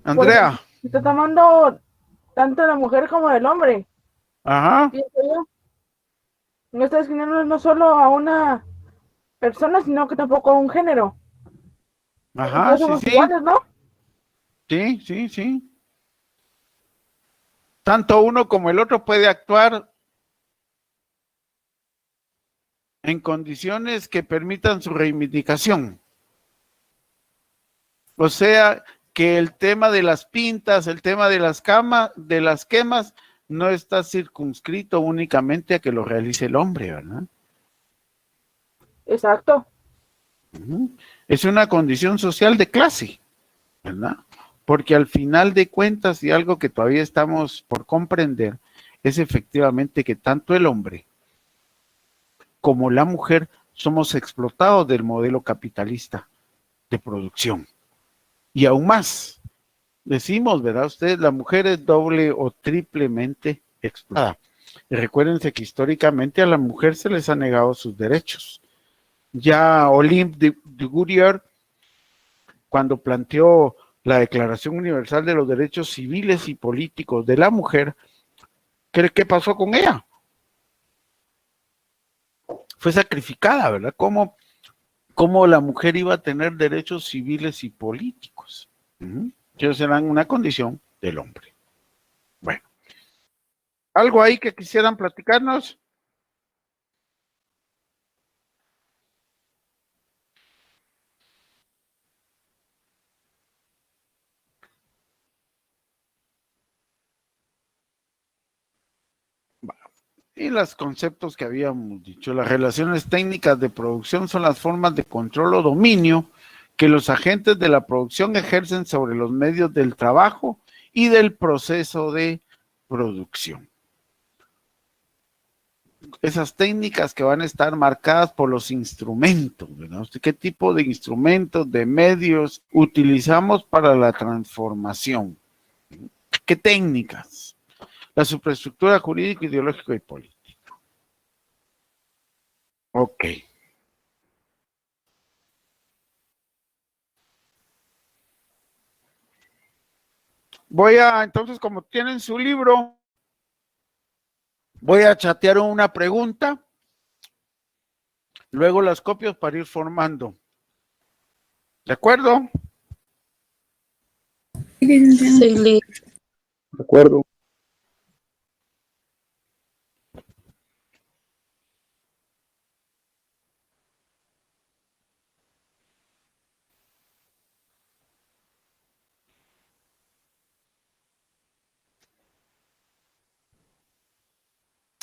Speaker 1: Andrea.
Speaker 16: Porque se está tomando tanto de la mujer como del hombre.
Speaker 1: Ajá.
Speaker 16: Pienso yo. No está discriminando no solo a una persona, sino que tampoco a un género.
Speaker 1: Ajá,
Speaker 16: Entonces
Speaker 1: sí,
Speaker 16: somos
Speaker 1: sí.
Speaker 16: iguales, ¿no?
Speaker 1: Sí, sí, sí. Tanto uno como el otro puede actuar en condiciones que permitan su reivindicación. O sea, que el tema de las pintas, el tema de las quemas, no está circunscrito únicamente a que lo realice el hombre, ¿verdad?
Speaker 16: Exacto.
Speaker 1: Es una condición social de clase, ¿verdad? Porque al final de cuentas, y algo que todavía estamos por comprender, es efectivamente que tanto el hombre como la mujer somos explotados del modelo capitalista de producción. Y aún más, decimos, ¿verdad? Ustedes, la mujer es doble o triplemente explotada. Y recuérdense que históricamente a la mujer se les ha negado sus derechos. Ya Olympe de Goudier, cuando planteó la Declaración Universal de los Derechos Civiles y Políticos de la Mujer, ¿qué pasó con ella? Fue sacrificada, ¿verdad? ¿Cómo la mujer iba a tener derechos civiles y políticos? Ellos eran una condición del hombre. Bueno, ¿algo ahí que quisieran platicarnos? Y los conceptos que habíamos dicho, las relaciones técnicas de producción son las formas de control o dominio que los agentes de la producción ejercen sobre los medios del trabajo y del proceso de producción. Esas técnicas que van a estar marcadas por los instrumentos, ¿verdad? ¿Qué tipo de instrumentos, de medios utilizamos para la transformación? ¿Qué técnicas? La superestructura jurídica, ideológica y política. Ok. Entonces, como tienen su libro, voy a chatear una pregunta, luego las copias para ir formando. ¿De acuerdo?
Speaker 9: De acuerdo.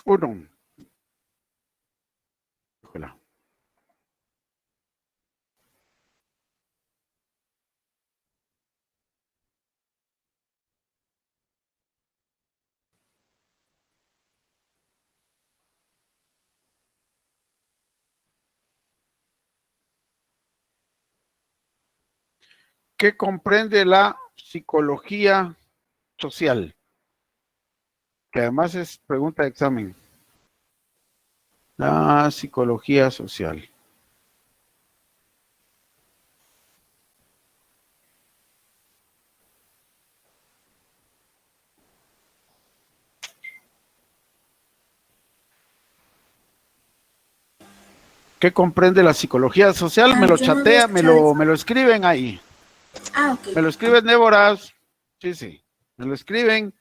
Speaker 1: Uno. Hola. ¿Qué comprende la psicología social? Que además es pregunta de examen. La psicología social. ¿Qué comprende la psicología social? Me lo chatea, me lo escriben ahí.
Speaker 2: Ok.
Speaker 1: Me lo escriben, Débora. Sí, sí. Me lo escriben.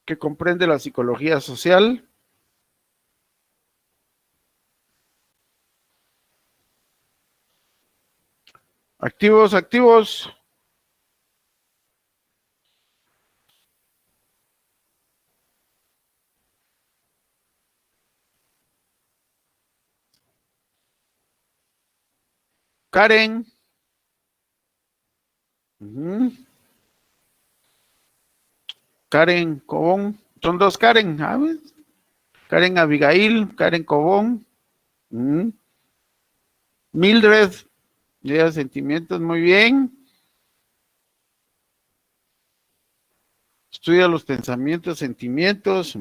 Speaker 1: ¿Qué comprende la psicología social? Activos, activos. Karen. Karen Cobón. Son dos Karen. ¿Sabes? Karen Abigail, Karen Cobón. Mildred. Ya, sentimientos, muy bien. Estudia los pensamientos, sentimientos.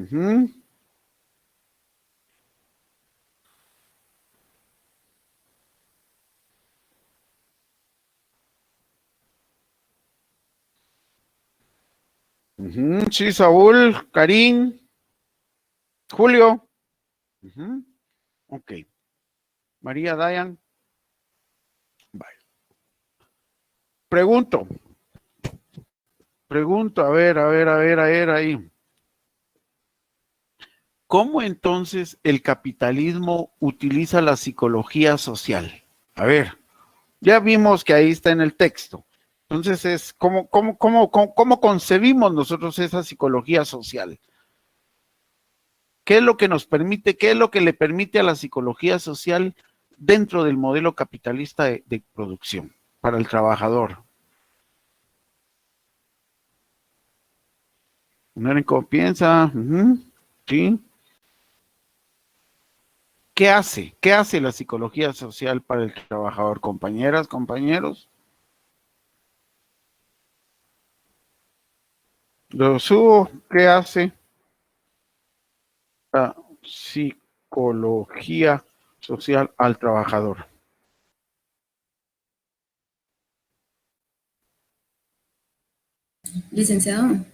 Speaker 1: Sí, Saúl, Karim, Julio. Ok. María Dayan. Vale. Pregunto, a ver, ahí. ¿Cómo entonces el capitalismo utiliza la psicología social? A ver, ya vimos que ahí está en el texto. Entonces, ¿cómo concebimos nosotros esa psicología social? ¿Qué es lo que nos permite, qué es lo que le permite a la psicología social dentro del modelo capitalista de producción para el trabajador? Miren cómo piensa. Sí. ¿Qué hace? ¿Qué hace la psicología social para el trabajador? Compañeras, compañeros. Lo subo, ¿qué hace la psicología social al trabajador?
Speaker 10: Licenciado,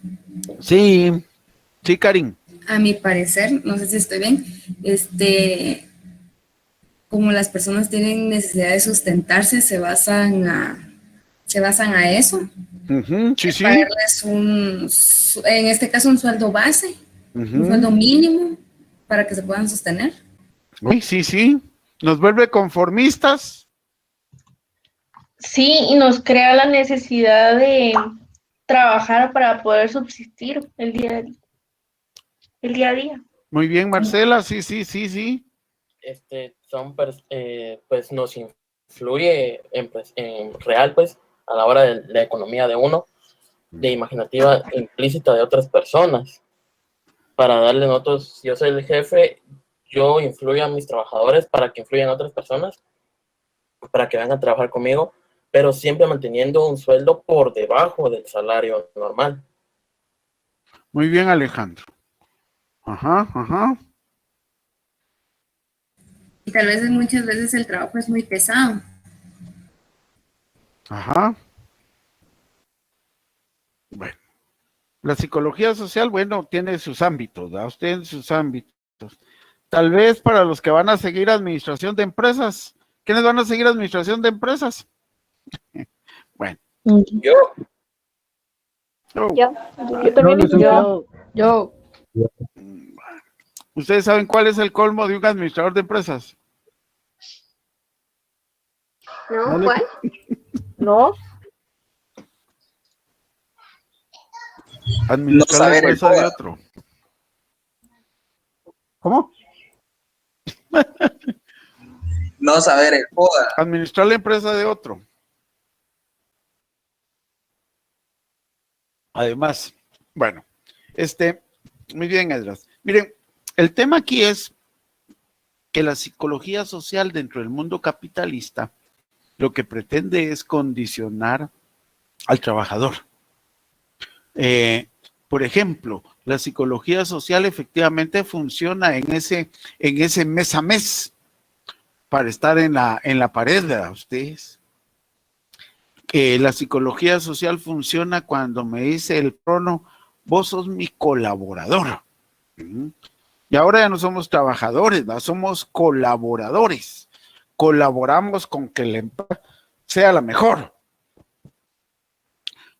Speaker 1: Sí, Karin.
Speaker 10: a mi parecer, no sé si estoy bien, como las personas tienen necesidad de sustentarse, se basan a eso.
Speaker 1: Sí.
Speaker 10: Pagarles en este caso, un sueldo base, un sueldo mínimo para que se puedan sostener.
Speaker 1: Sí. Nos vuelve conformistas.
Speaker 3: Sí, y nos crea la necesidad de trabajar para poder subsistir el día a día.
Speaker 1: Muy bien, Marcela, sí.
Speaker 17: Pues nos influye en real, pues, a la hora de la economía de uno, de imaginativa implícita de otras personas. Para darle nosotros, si yo soy el jefe, yo influyo a mis trabajadores para que influyan a otras personas, para que vengan a trabajar conmigo, pero siempre manteniendo un sueldo por debajo del salario normal.
Speaker 1: Muy bien, Alejandro. Ajá.
Speaker 10: Y tal vez muchas veces el trabajo es muy pesado.
Speaker 1: Ajá. Bueno, la psicología social, bueno, tiene sus ámbitos, ¿verdad? Usted en sus ámbitos. Tal vez para los que van a seguir administración de empresas. ¿Quiénes van a seguir administración de empresas? Bueno.
Speaker 17: Yo
Speaker 7: también.
Speaker 16: Yo.
Speaker 1: ¿Ustedes saben cuál es el colmo de un administrador de empresas?
Speaker 14: ¿No? ¿Cuál?
Speaker 16: No.
Speaker 1: Administrar la empresa de otro.
Speaker 11: ¿Cómo?
Speaker 18: No saber el FODA.
Speaker 1: Administrar la empresa de otro. Además, bueno, muy bien, Edras. Miren, el tema aquí es que la psicología social dentro del mundo capitalista lo que pretende es condicionar al trabajador. Por ejemplo, la psicología social efectivamente funciona en ese mes a mes para estar en la pared, ¿verdad? Ustedes. La psicología social funciona cuando me dice el prono, vos sos mi colaborador. Y ahora ya no somos trabajadores, ¿verdad? Somos colaboradores. Colaboramos con que la empresa sea la mejor.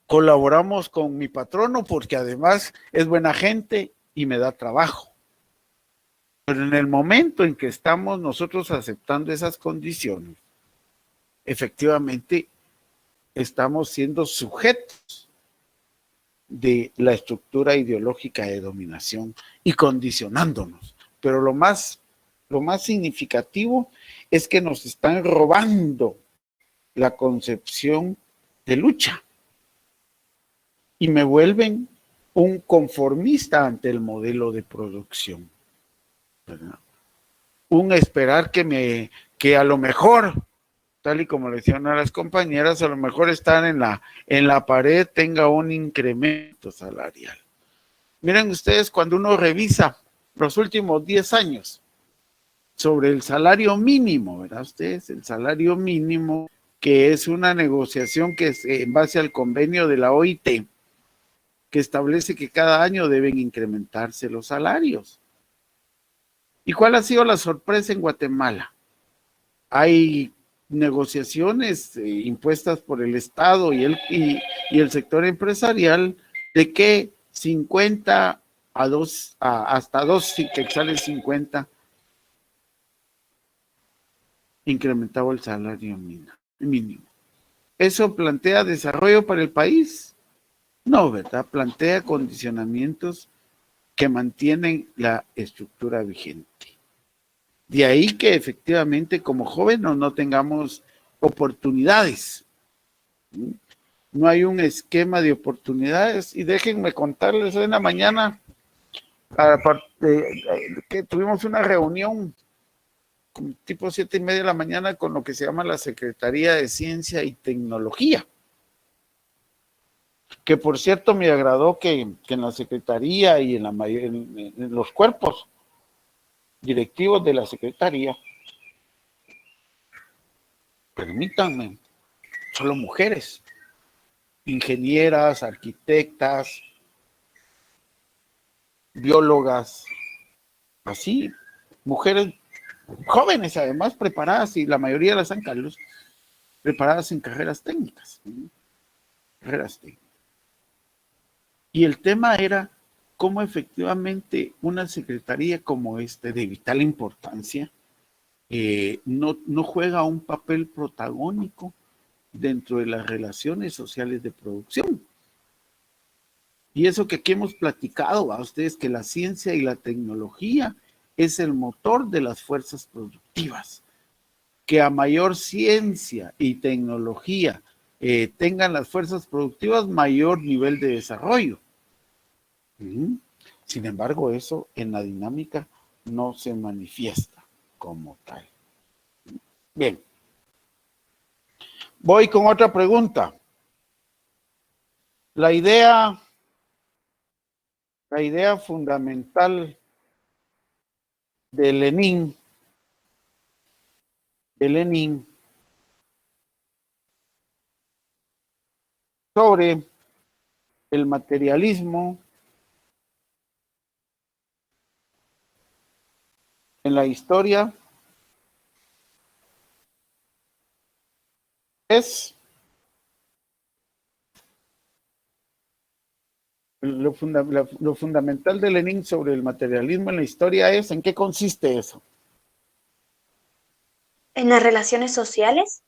Speaker 1: Colaboramos con mi patrono porque además es buena gente y me da trabajo. Pero en el momento en que estamos nosotros aceptando esas condiciones, efectivamente estamos siendo sujetos de la estructura ideológica de dominación y condicionándonos. Pero lo más significativo es que nos están robando la concepción de lucha y me vuelven un conformista ante el modelo de producción, ¿verdad? Un esperar que a lo mejor, tal y como le decían a las compañeras, a lo mejor estar en la pared tenga un incremento salarial. Miren ustedes, cuando uno revisa los últimos 10 años sobre el salario mínimo, ¿verdad ustedes? El salario mínimo, que es una negociación que es en base al convenio de la OIT, que establece que cada año deben incrementarse los salarios. ¿Y cuál ha sido la sorpresa en Guatemala? Hay negociaciones impuestas por el Estado y el sector empresarial de que 50 hasta 2 quetzales 50 incrementaba el salario mínimo. ¿Eso plantea desarrollo para el país? No, ¿verdad? Plantea condicionamientos que mantienen la estructura vigente. De ahí que efectivamente como jóvenes no tengamos oportunidades. No hay un esquema de oportunidades. Y déjenme contarles, hoy en la mañana que tuvimos una reunión tipo 7:30 de la mañana con lo que se llama la Secretaría de Ciencia y Tecnología. Que por cierto me agradó que en la Secretaría y en los cuerpos directivos de la Secretaría, permítanme, solo mujeres, ingenieras, arquitectas, biólogas, así, mujeres jóvenes además preparadas, y la mayoría de las San Carlos, preparadas en carreras técnicas. Y el tema era cómo efectivamente una secretaría como de vital importancia, no juega un papel protagónico dentro de las relaciones sociales de producción. Y eso que aquí hemos platicado a ustedes, que la ciencia y la tecnología es el motor de las fuerzas productivas, que a mayor ciencia y tecnología tengan las fuerzas productivas, mayor nivel de desarrollo. Sin embargo, eso en la dinámica no se manifiesta como tal. Bien. Voy con otra pregunta. La idea fundamental de Lenin, sobre el materialismo en la historia es lo fundamental de Lenin sobre el materialismo en la historia es, ¿en qué consiste eso?
Speaker 19: ¿En las relaciones sociales?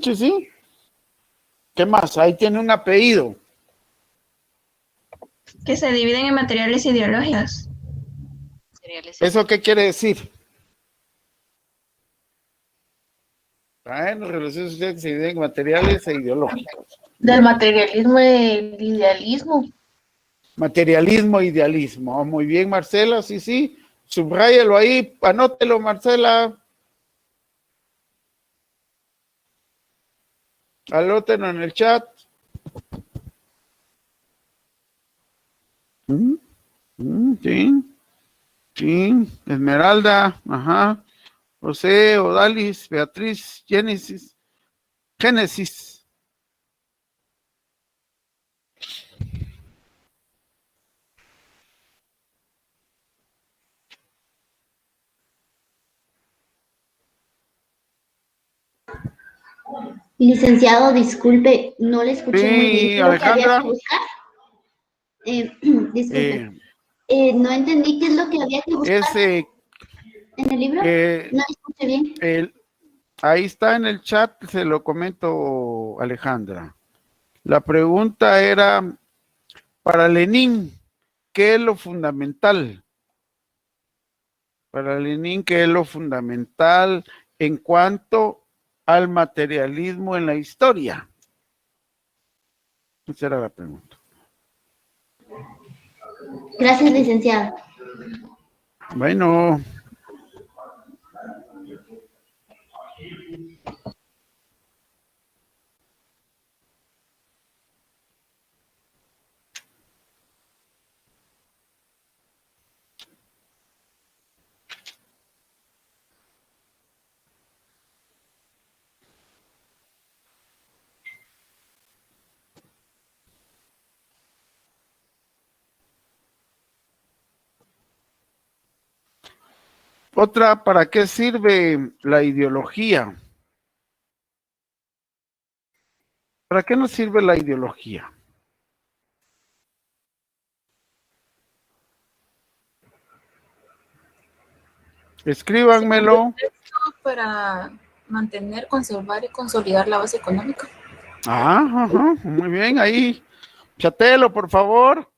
Speaker 1: Sí, sí. ¿Qué más? Ahí tiene un apellido.
Speaker 19: Que se dividen en materiales ideológicos.
Speaker 1: ¿Eso qué quiere decir? En las relaciones sociales se dividen en materiales e ideológicos.
Speaker 3: Del materialismo y el idealismo.
Speaker 1: Materialismo e idealismo. Oh, muy bien, Marcela, sí, sí. Subráyalo ahí, anótelo, Marcela. Anótelo en el chat. Sí. Sí, Esmeralda, ajá. José, Odalis, Beatriz, Génesis.
Speaker 20: Licenciado, disculpe, no le escuché muy bien. ¿Qué es lo que había que buscar? Disculpe. No entendí qué es lo que había que buscar en el libro. No escuché bien.
Speaker 1: Ahí está en el chat, se lo comento, Alejandra. La pregunta era, para Lenin, ¿qué es lo fundamental? Para Lenin, ¿qué es lo fundamental en cuanto al materialismo en la historia? Esa era la pregunta.
Speaker 20: Gracias, licenciada.
Speaker 1: Bueno. Otra, ¿para qué sirve la ideología? ¿Para qué nos sirve la ideología? Escríbanmelo.
Speaker 10: Para mantener, conservar y consolidar la base económica.
Speaker 1: Ah, ajá, muy bien, ahí. Chatelo, por favor.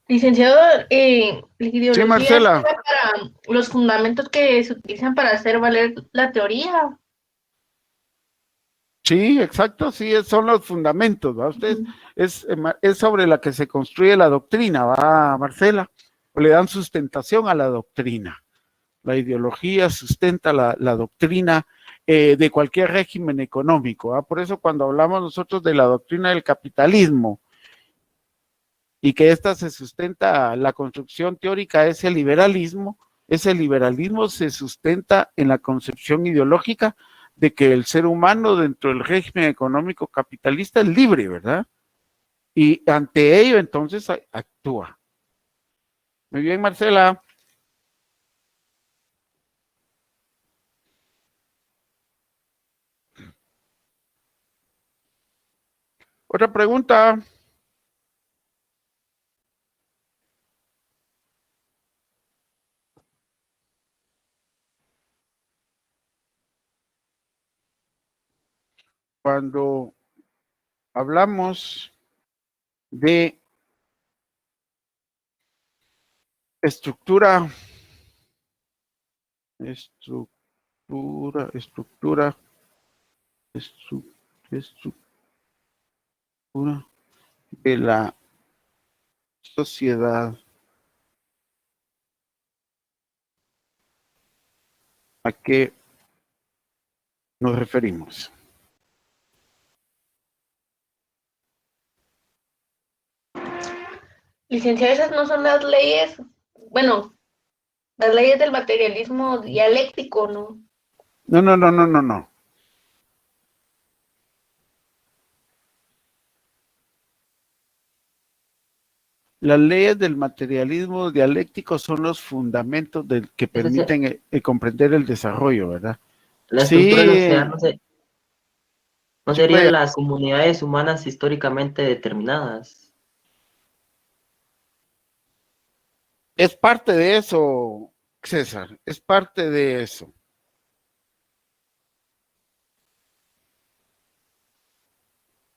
Speaker 3: Licenciado, la ideología
Speaker 1: Marcela.
Speaker 3: sirve para los fundamentos que se utilizan para hacer valer la teoría.
Speaker 1: Sí, exacto, sí, son los fundamentos, ¿va? Usted es sobre la que se construye la doctrina, ¿va, Marcela? O le dan sustentación a la doctrina. La ideología sustenta la doctrina de cualquier régimen económico, ¿va? Por eso cuando hablamos nosotros de la doctrina del capitalismo y que ésta se sustenta, la construcción teórica es el liberalismo, ese liberalismo se sustenta en la concepción ideológica de que el ser humano dentro del régimen económico capitalista es libre, ¿verdad? Y ante ello entonces actúa. Muy bien, Marcela. Otra pregunta. Cuando hablamos de estructura, de la sociedad, ¿a qué nos referimos?
Speaker 3: Licenciado, esas no son las leyes, bueno, las leyes del materialismo dialéctico, ¿no?
Speaker 1: No. Las leyes del materialismo dialéctico son los fundamentos que permiten comprender el desarrollo, ¿verdad?
Speaker 8: La estructura de la sociedad no serían las comunidades humanas históricamente determinadas.
Speaker 1: Es parte de eso, César, es parte de eso.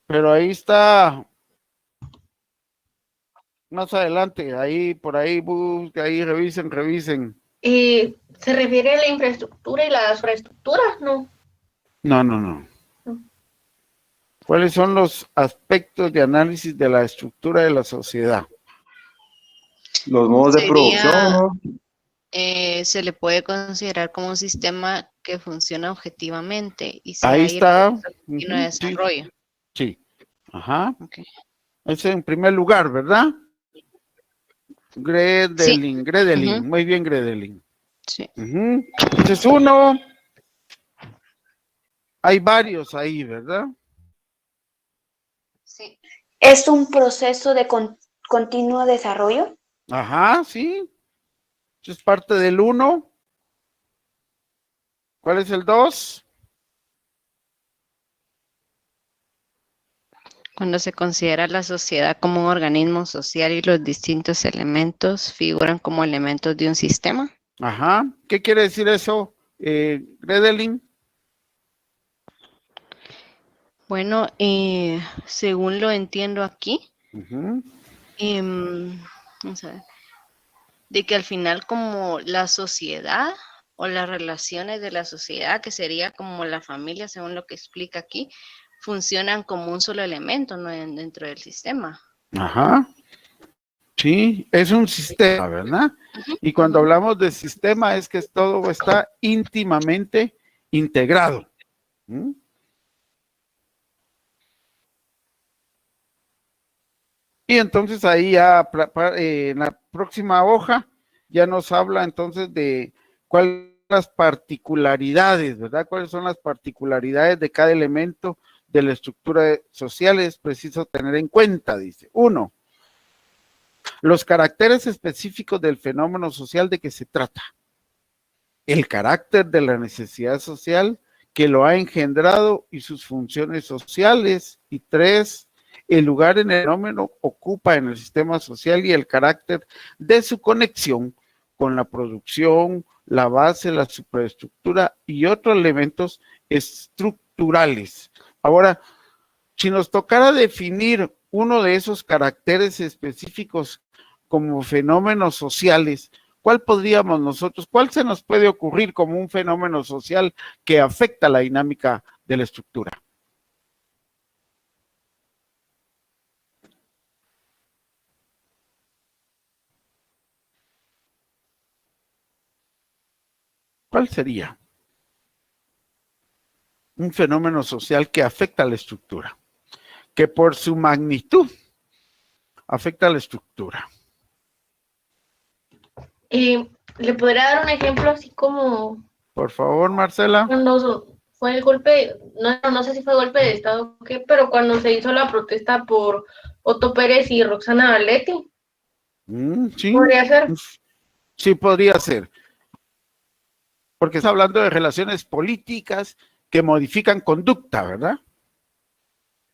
Speaker 1: Pero ahí está, más adelante, ahí, por ahí, ahí revisen.
Speaker 3: ¿Se refiere a la infraestructura y las infraestructuras, no?
Speaker 1: No. ¿Cuáles son los aspectos de análisis de la estructura de la sociedad?
Speaker 9: Los modos de producción, ¿no?
Speaker 15: Se le puede considerar como un sistema que funciona objetivamente y se
Speaker 1: ahí está.
Speaker 15: Y no desarrollo.
Speaker 1: Sí. Ajá.
Speaker 15: Okay.
Speaker 1: Ese en primer lugar, ¿verdad? Gredelin. Muy bien, Gredelin.
Speaker 15: Sí.
Speaker 1: Ese es uno. Hay varios ahí, ¿verdad?
Speaker 15: Sí.
Speaker 20: ¿Es un proceso de continuo desarrollo?
Speaker 1: Ajá, sí. Eso es parte del 1. ¿Cuál es el 2?
Speaker 15: Cuando se considera la sociedad como un organismo social y los distintos elementos figuran como elementos de un sistema.
Speaker 1: Ajá. ¿Qué quiere decir eso, Gredelin?
Speaker 15: Bueno, según lo entiendo aquí, vamos a ver, de que al final como la sociedad o las relaciones de la sociedad, que sería como la familia, según lo que explica aquí, funcionan como un solo elemento, ¿no? Dentro del sistema.
Speaker 1: Ajá. Sí, es un sistema, ¿verdad? Y cuando hablamos de sistema es que todo está íntimamente integrado. Y entonces ahí ya en la próxima hoja ya nos habla entonces de cuáles son las particularidades, ¿verdad? ¿Cuáles son las particularidades de cada elemento de la estructura social? Es preciso tener en cuenta, dice. 1. Los caracteres específicos del fenómeno social de que se trata. El carácter de la necesidad social que lo ha engendrado y sus funciones sociales. Y 3. El lugar en el fenómeno ocupa en el sistema social y el carácter de su conexión con la producción, la base, la superestructura y otros elementos estructurales. Ahora, si nos tocara definir uno de esos caracteres específicos como fenómenos sociales, ¿cuál se nos puede ocurrir como un fenómeno social que afecta la dinámica de la estructura? ¿Cuál sería un fenómeno social que afecta a la estructura? Que por su magnitud afecta a la estructura.
Speaker 3: ¿Le podría dar un ejemplo así como
Speaker 1: Por favor, Marcela.
Speaker 3: cuando fue el golpe, no sé si fue golpe de Estado o qué, pero cuando se hizo la protesta por Otto Pérez y Roxana Valetti?
Speaker 1: Sí.
Speaker 3: ¿Podría ser?
Speaker 1: Sí, podría ser. Porque está hablando de relaciones políticas que modifican conducta, ¿verdad?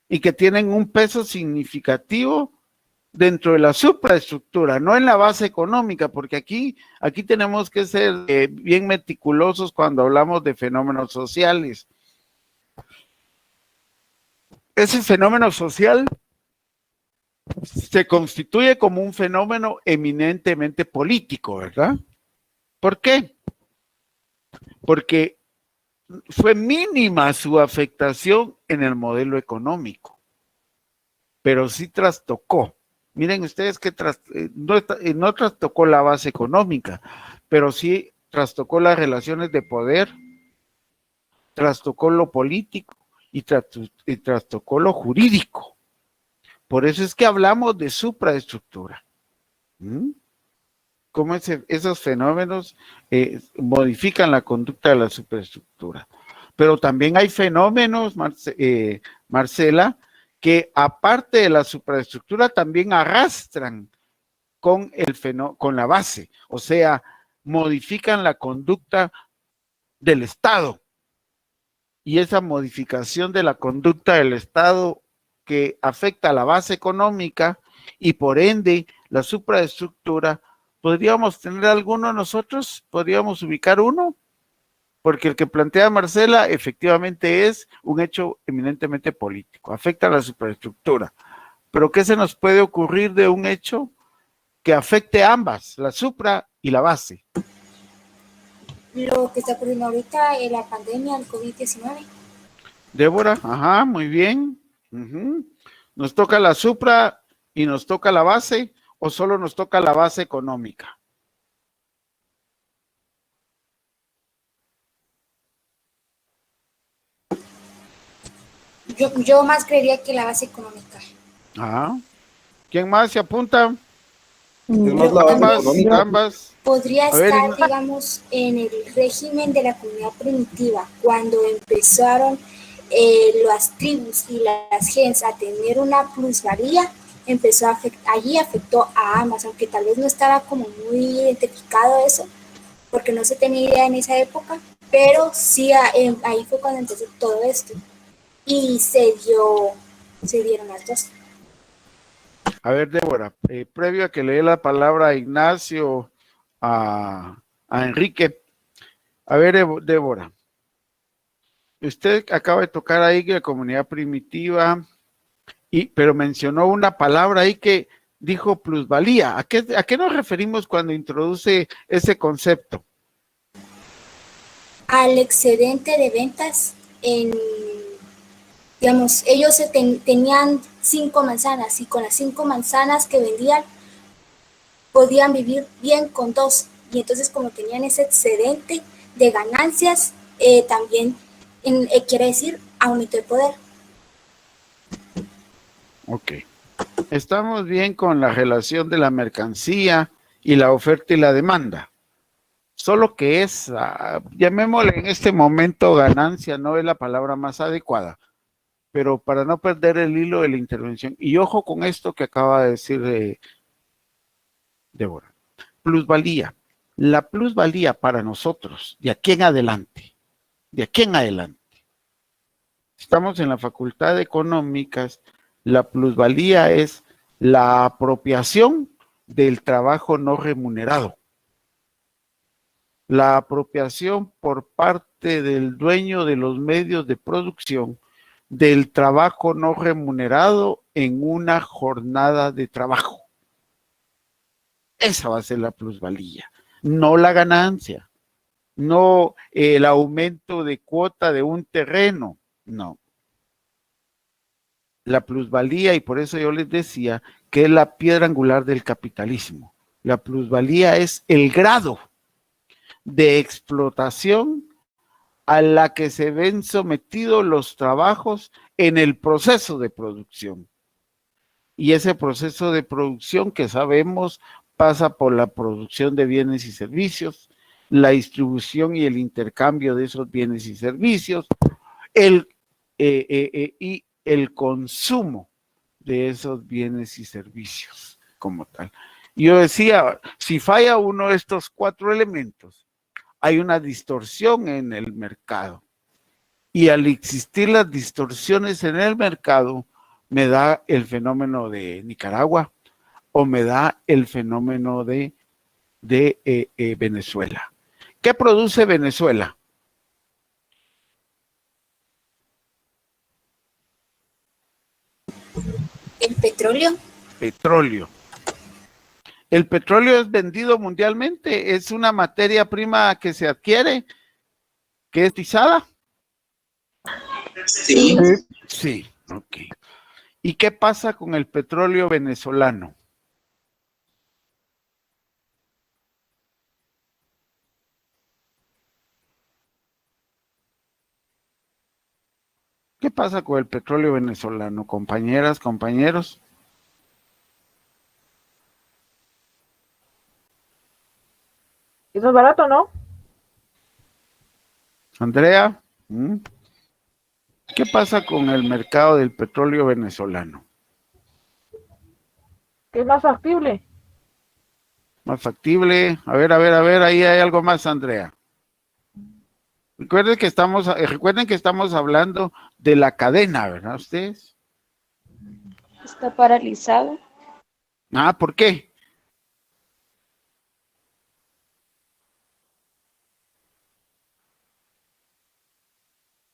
Speaker 1: Y que tienen un peso significativo dentro de la supraestructura, no en la base económica, porque aquí tenemos que ser bien meticulosos cuando hablamos de fenómenos sociales. Ese fenómeno social se constituye como un fenómeno eminentemente político, ¿verdad? ¿Por qué? Porque fue mínima su afectación en el modelo económico, pero sí trastocó. Miren ustedes que no trastocó la base económica, pero sí trastocó las relaciones de poder, trastocó lo político y trastocó lo jurídico. Por eso es que hablamos de supraestructura. Cómo esos fenómenos modifican la conducta de la superestructura. Pero también hay fenómenos, Marcela, que aparte de la supraestructura también arrastran con la base, o sea, modifican la conducta del Estado. Y esa modificación de la conducta del Estado que afecta a la base económica y por ende la supraestructura, ¿podríamos tener alguno nosotros? ¿Podríamos ubicar uno? Porque el que plantea Marcela efectivamente es un hecho eminentemente político, afecta a la superestructura. Pero ¿qué se nos puede ocurrir de un hecho que afecte a ambas, la supra y la base?
Speaker 2: Lo que está ocurriendo ahorita es la pandemia del COVID-19.
Speaker 1: Débora, ajá, muy bien. ¿Nos toca la supra y nos toca la base o solo nos toca la base económica?
Speaker 2: Yo más creería que la base económica.
Speaker 1: Ajá. ¿Quién más se apunta?
Speaker 2: Ambas. Podría estar, digamos, en el régimen de la comunidad primitiva, cuando empezaron las tribus y las gens a tener una plusvalía, allí afectó a ambas, aunque tal vez no estaba como muy identificado eso, porque no se tenía idea en esa época, pero sí ahí fue cuando empezó todo esto y se dieron las dos.
Speaker 1: A ver, Débora, previo a que le dé la palabra a Ignacio, a Enrique, a ver, Débora, usted acaba de tocar ahí la comunidad primitiva, pero mencionó una palabra ahí que dijo plusvalía. ¿A qué nos referimos cuando introduce ese concepto?
Speaker 2: Al excedente de ventas digamos, ellos tenían 5 manzanas y con las 5 manzanas que vendían podían vivir bien con 2. Y entonces como tenían ese excedente de ganancias, también quiere decir aumento de poder.
Speaker 1: Ok. Estamos bien con la relación de la mercancía y la oferta y la demanda. Solo que llamémosle en este momento ganancia, no es la palabra más adecuada, pero para no perder el hilo de la intervención. Y ojo con esto que acaba de decir Débora. Plusvalía. La plusvalía para nosotros, de aquí en adelante, estamos en la Facultad de Económicas, la plusvalía es la apropiación del trabajo no remunerado. La apropiación por parte del dueño de los medios de producción del trabajo no remunerado en una jornada de trabajo. Esa va a ser la plusvalía, no la ganancia, no el aumento de cuota de un terreno, no. La plusvalía, y por eso yo les decía que es la piedra angular del capitalismo. La plusvalía es el grado de explotación a la que se ven sometidos los trabajos en el proceso de producción. Y ese proceso de producción que sabemos pasa por la producción de bienes y servicios, la distribución y el intercambio de esos bienes y servicios, y el consumo de esos bienes y servicios como tal. Yo decía, si falla uno de estos 4 elementos, hay una distorsión en el mercado. Y al existir las distorsiones en el mercado, me da el fenómeno de Nicaragua o me da el fenómeno de Venezuela. ¿Qué produce Venezuela?
Speaker 2: ¿El petróleo?
Speaker 1: Petróleo. El petróleo es vendido mundialmente, es una materia prima que se adquiere, que es cotizada.
Speaker 18: Sí.
Speaker 1: Sí, ok. ¿Y qué pasa con el petróleo venezolano? ¿Qué pasa con el petróleo venezolano, compañeras, compañeros?
Speaker 16: Eso es barato, ¿no?
Speaker 1: Andrea, ¿qué pasa con el mercado del petróleo venezolano?
Speaker 16: ¿Qué es más factible?
Speaker 1: Más factible. A ver, ahí hay algo más, Andrea. Recuerden que estamos hablando de la cadena, ¿verdad ustedes?
Speaker 6: Está paralizado.
Speaker 1: Ah, ¿por qué?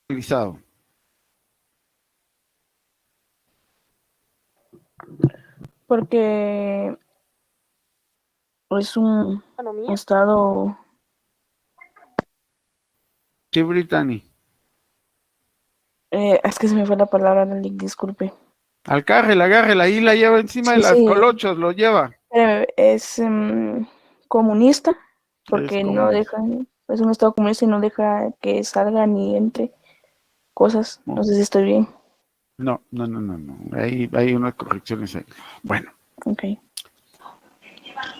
Speaker 1: Paralizado.
Speaker 7: Porque es un estado.
Speaker 1: Sí, Brittany.
Speaker 7: Es que se me fue la palabra, disculpe.
Speaker 1: Agárrela, ahí la lleva encima de las colochos, lo lleva.
Speaker 7: Es comunista, porque no deja, es un estado comunista y no deja que salga ni entre cosas. No sé si estoy bien.
Speaker 1: No. Hay unas correcciones ahí. Bueno.
Speaker 7: Ok.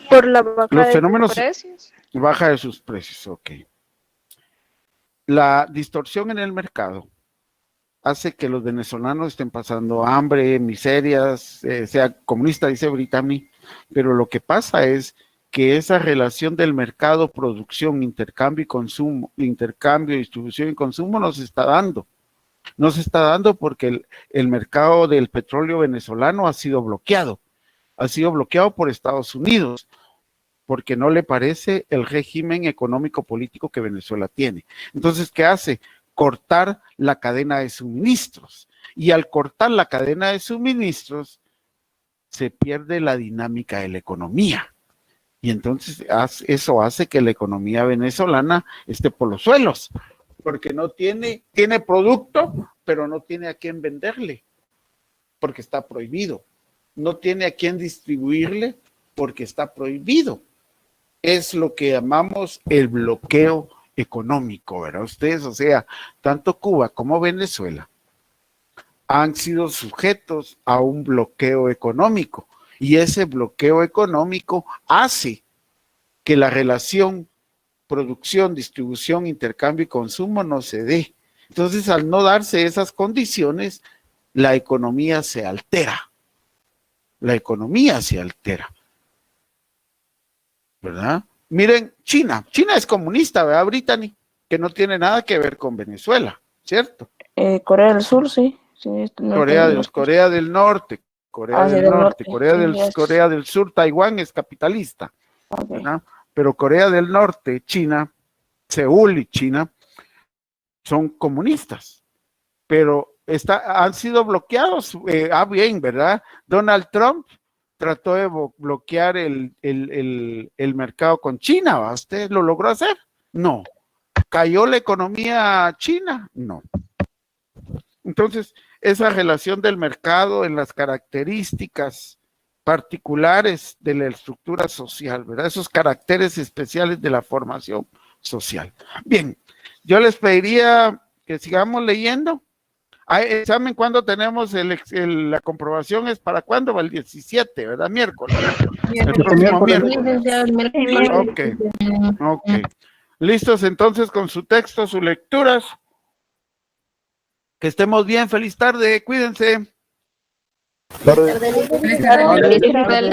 Speaker 19: Por la baja
Speaker 1: Los
Speaker 19: de
Speaker 1: fenómenos,
Speaker 19: sus precios.
Speaker 1: Baja de sus precios, ok. La distorsión en el mercado hace que los venezolanos estén pasando hambre, miserias, sea comunista, dice Brittany, pero lo que pasa es que esa relación del mercado, producción, intercambio y consumo, intercambio, distribución y consumo no se está dando. No se está dando porque el mercado del petróleo venezolano ha sido bloqueado por Estados Unidos, porque no le parece el régimen económico político que Venezuela tiene. Entonces, ¿qué hace? Cortar la cadena de suministros. Y al cortar la cadena de suministros, se pierde la dinámica de la economía. Y entonces eso hace que la economía venezolana esté por los suelos, porque no tiene producto, pero no tiene a quién venderle, porque está prohibido. No tiene a quién distribuirle, porque está prohibido. Es lo que llamamos el bloqueo económico, ¿verdad? Ustedes, o sea, tanto Cuba como Venezuela han sido sujetos a un bloqueo económico, y ese bloqueo económico hace que la relación producción, distribución, intercambio y consumo no se dé. Entonces, al no darse esas condiciones, la economía se altera. La economía se altera. ¿Verdad? Miren, China es comunista, ¿verdad, Brittany? Que no tiene nada que ver con Venezuela, ¿cierto?
Speaker 7: Corea del Sur, sí.
Speaker 1: Corea del Norte, Corea del Sur, Taiwán es capitalista, ¿verdad? Pero Corea del Norte, China, Seúl y China son comunistas, pero han sido bloqueados. Bien, ¿verdad? Donald Trump trató de bloquear el mercado con China, ¿va? ¿Usted lo logró hacer? No. ¿Cayó la economía china? No. Entonces, esa relación del mercado en las características particulares de la estructura social, ¿verdad? Esos caracteres especiales de la formación social. Bien, yo les pediría que sigamos leyendo. ¿Examen cuándo tenemos la comprobación? ¿Es para cuándo? Va el 17, ¿verdad? Miércoles. El próximo miércoles. Ok. ¿Listos entonces con su texto, sus lecturas? Que estemos bien, feliz tarde, cuídense.
Speaker 10: Feliz tarde.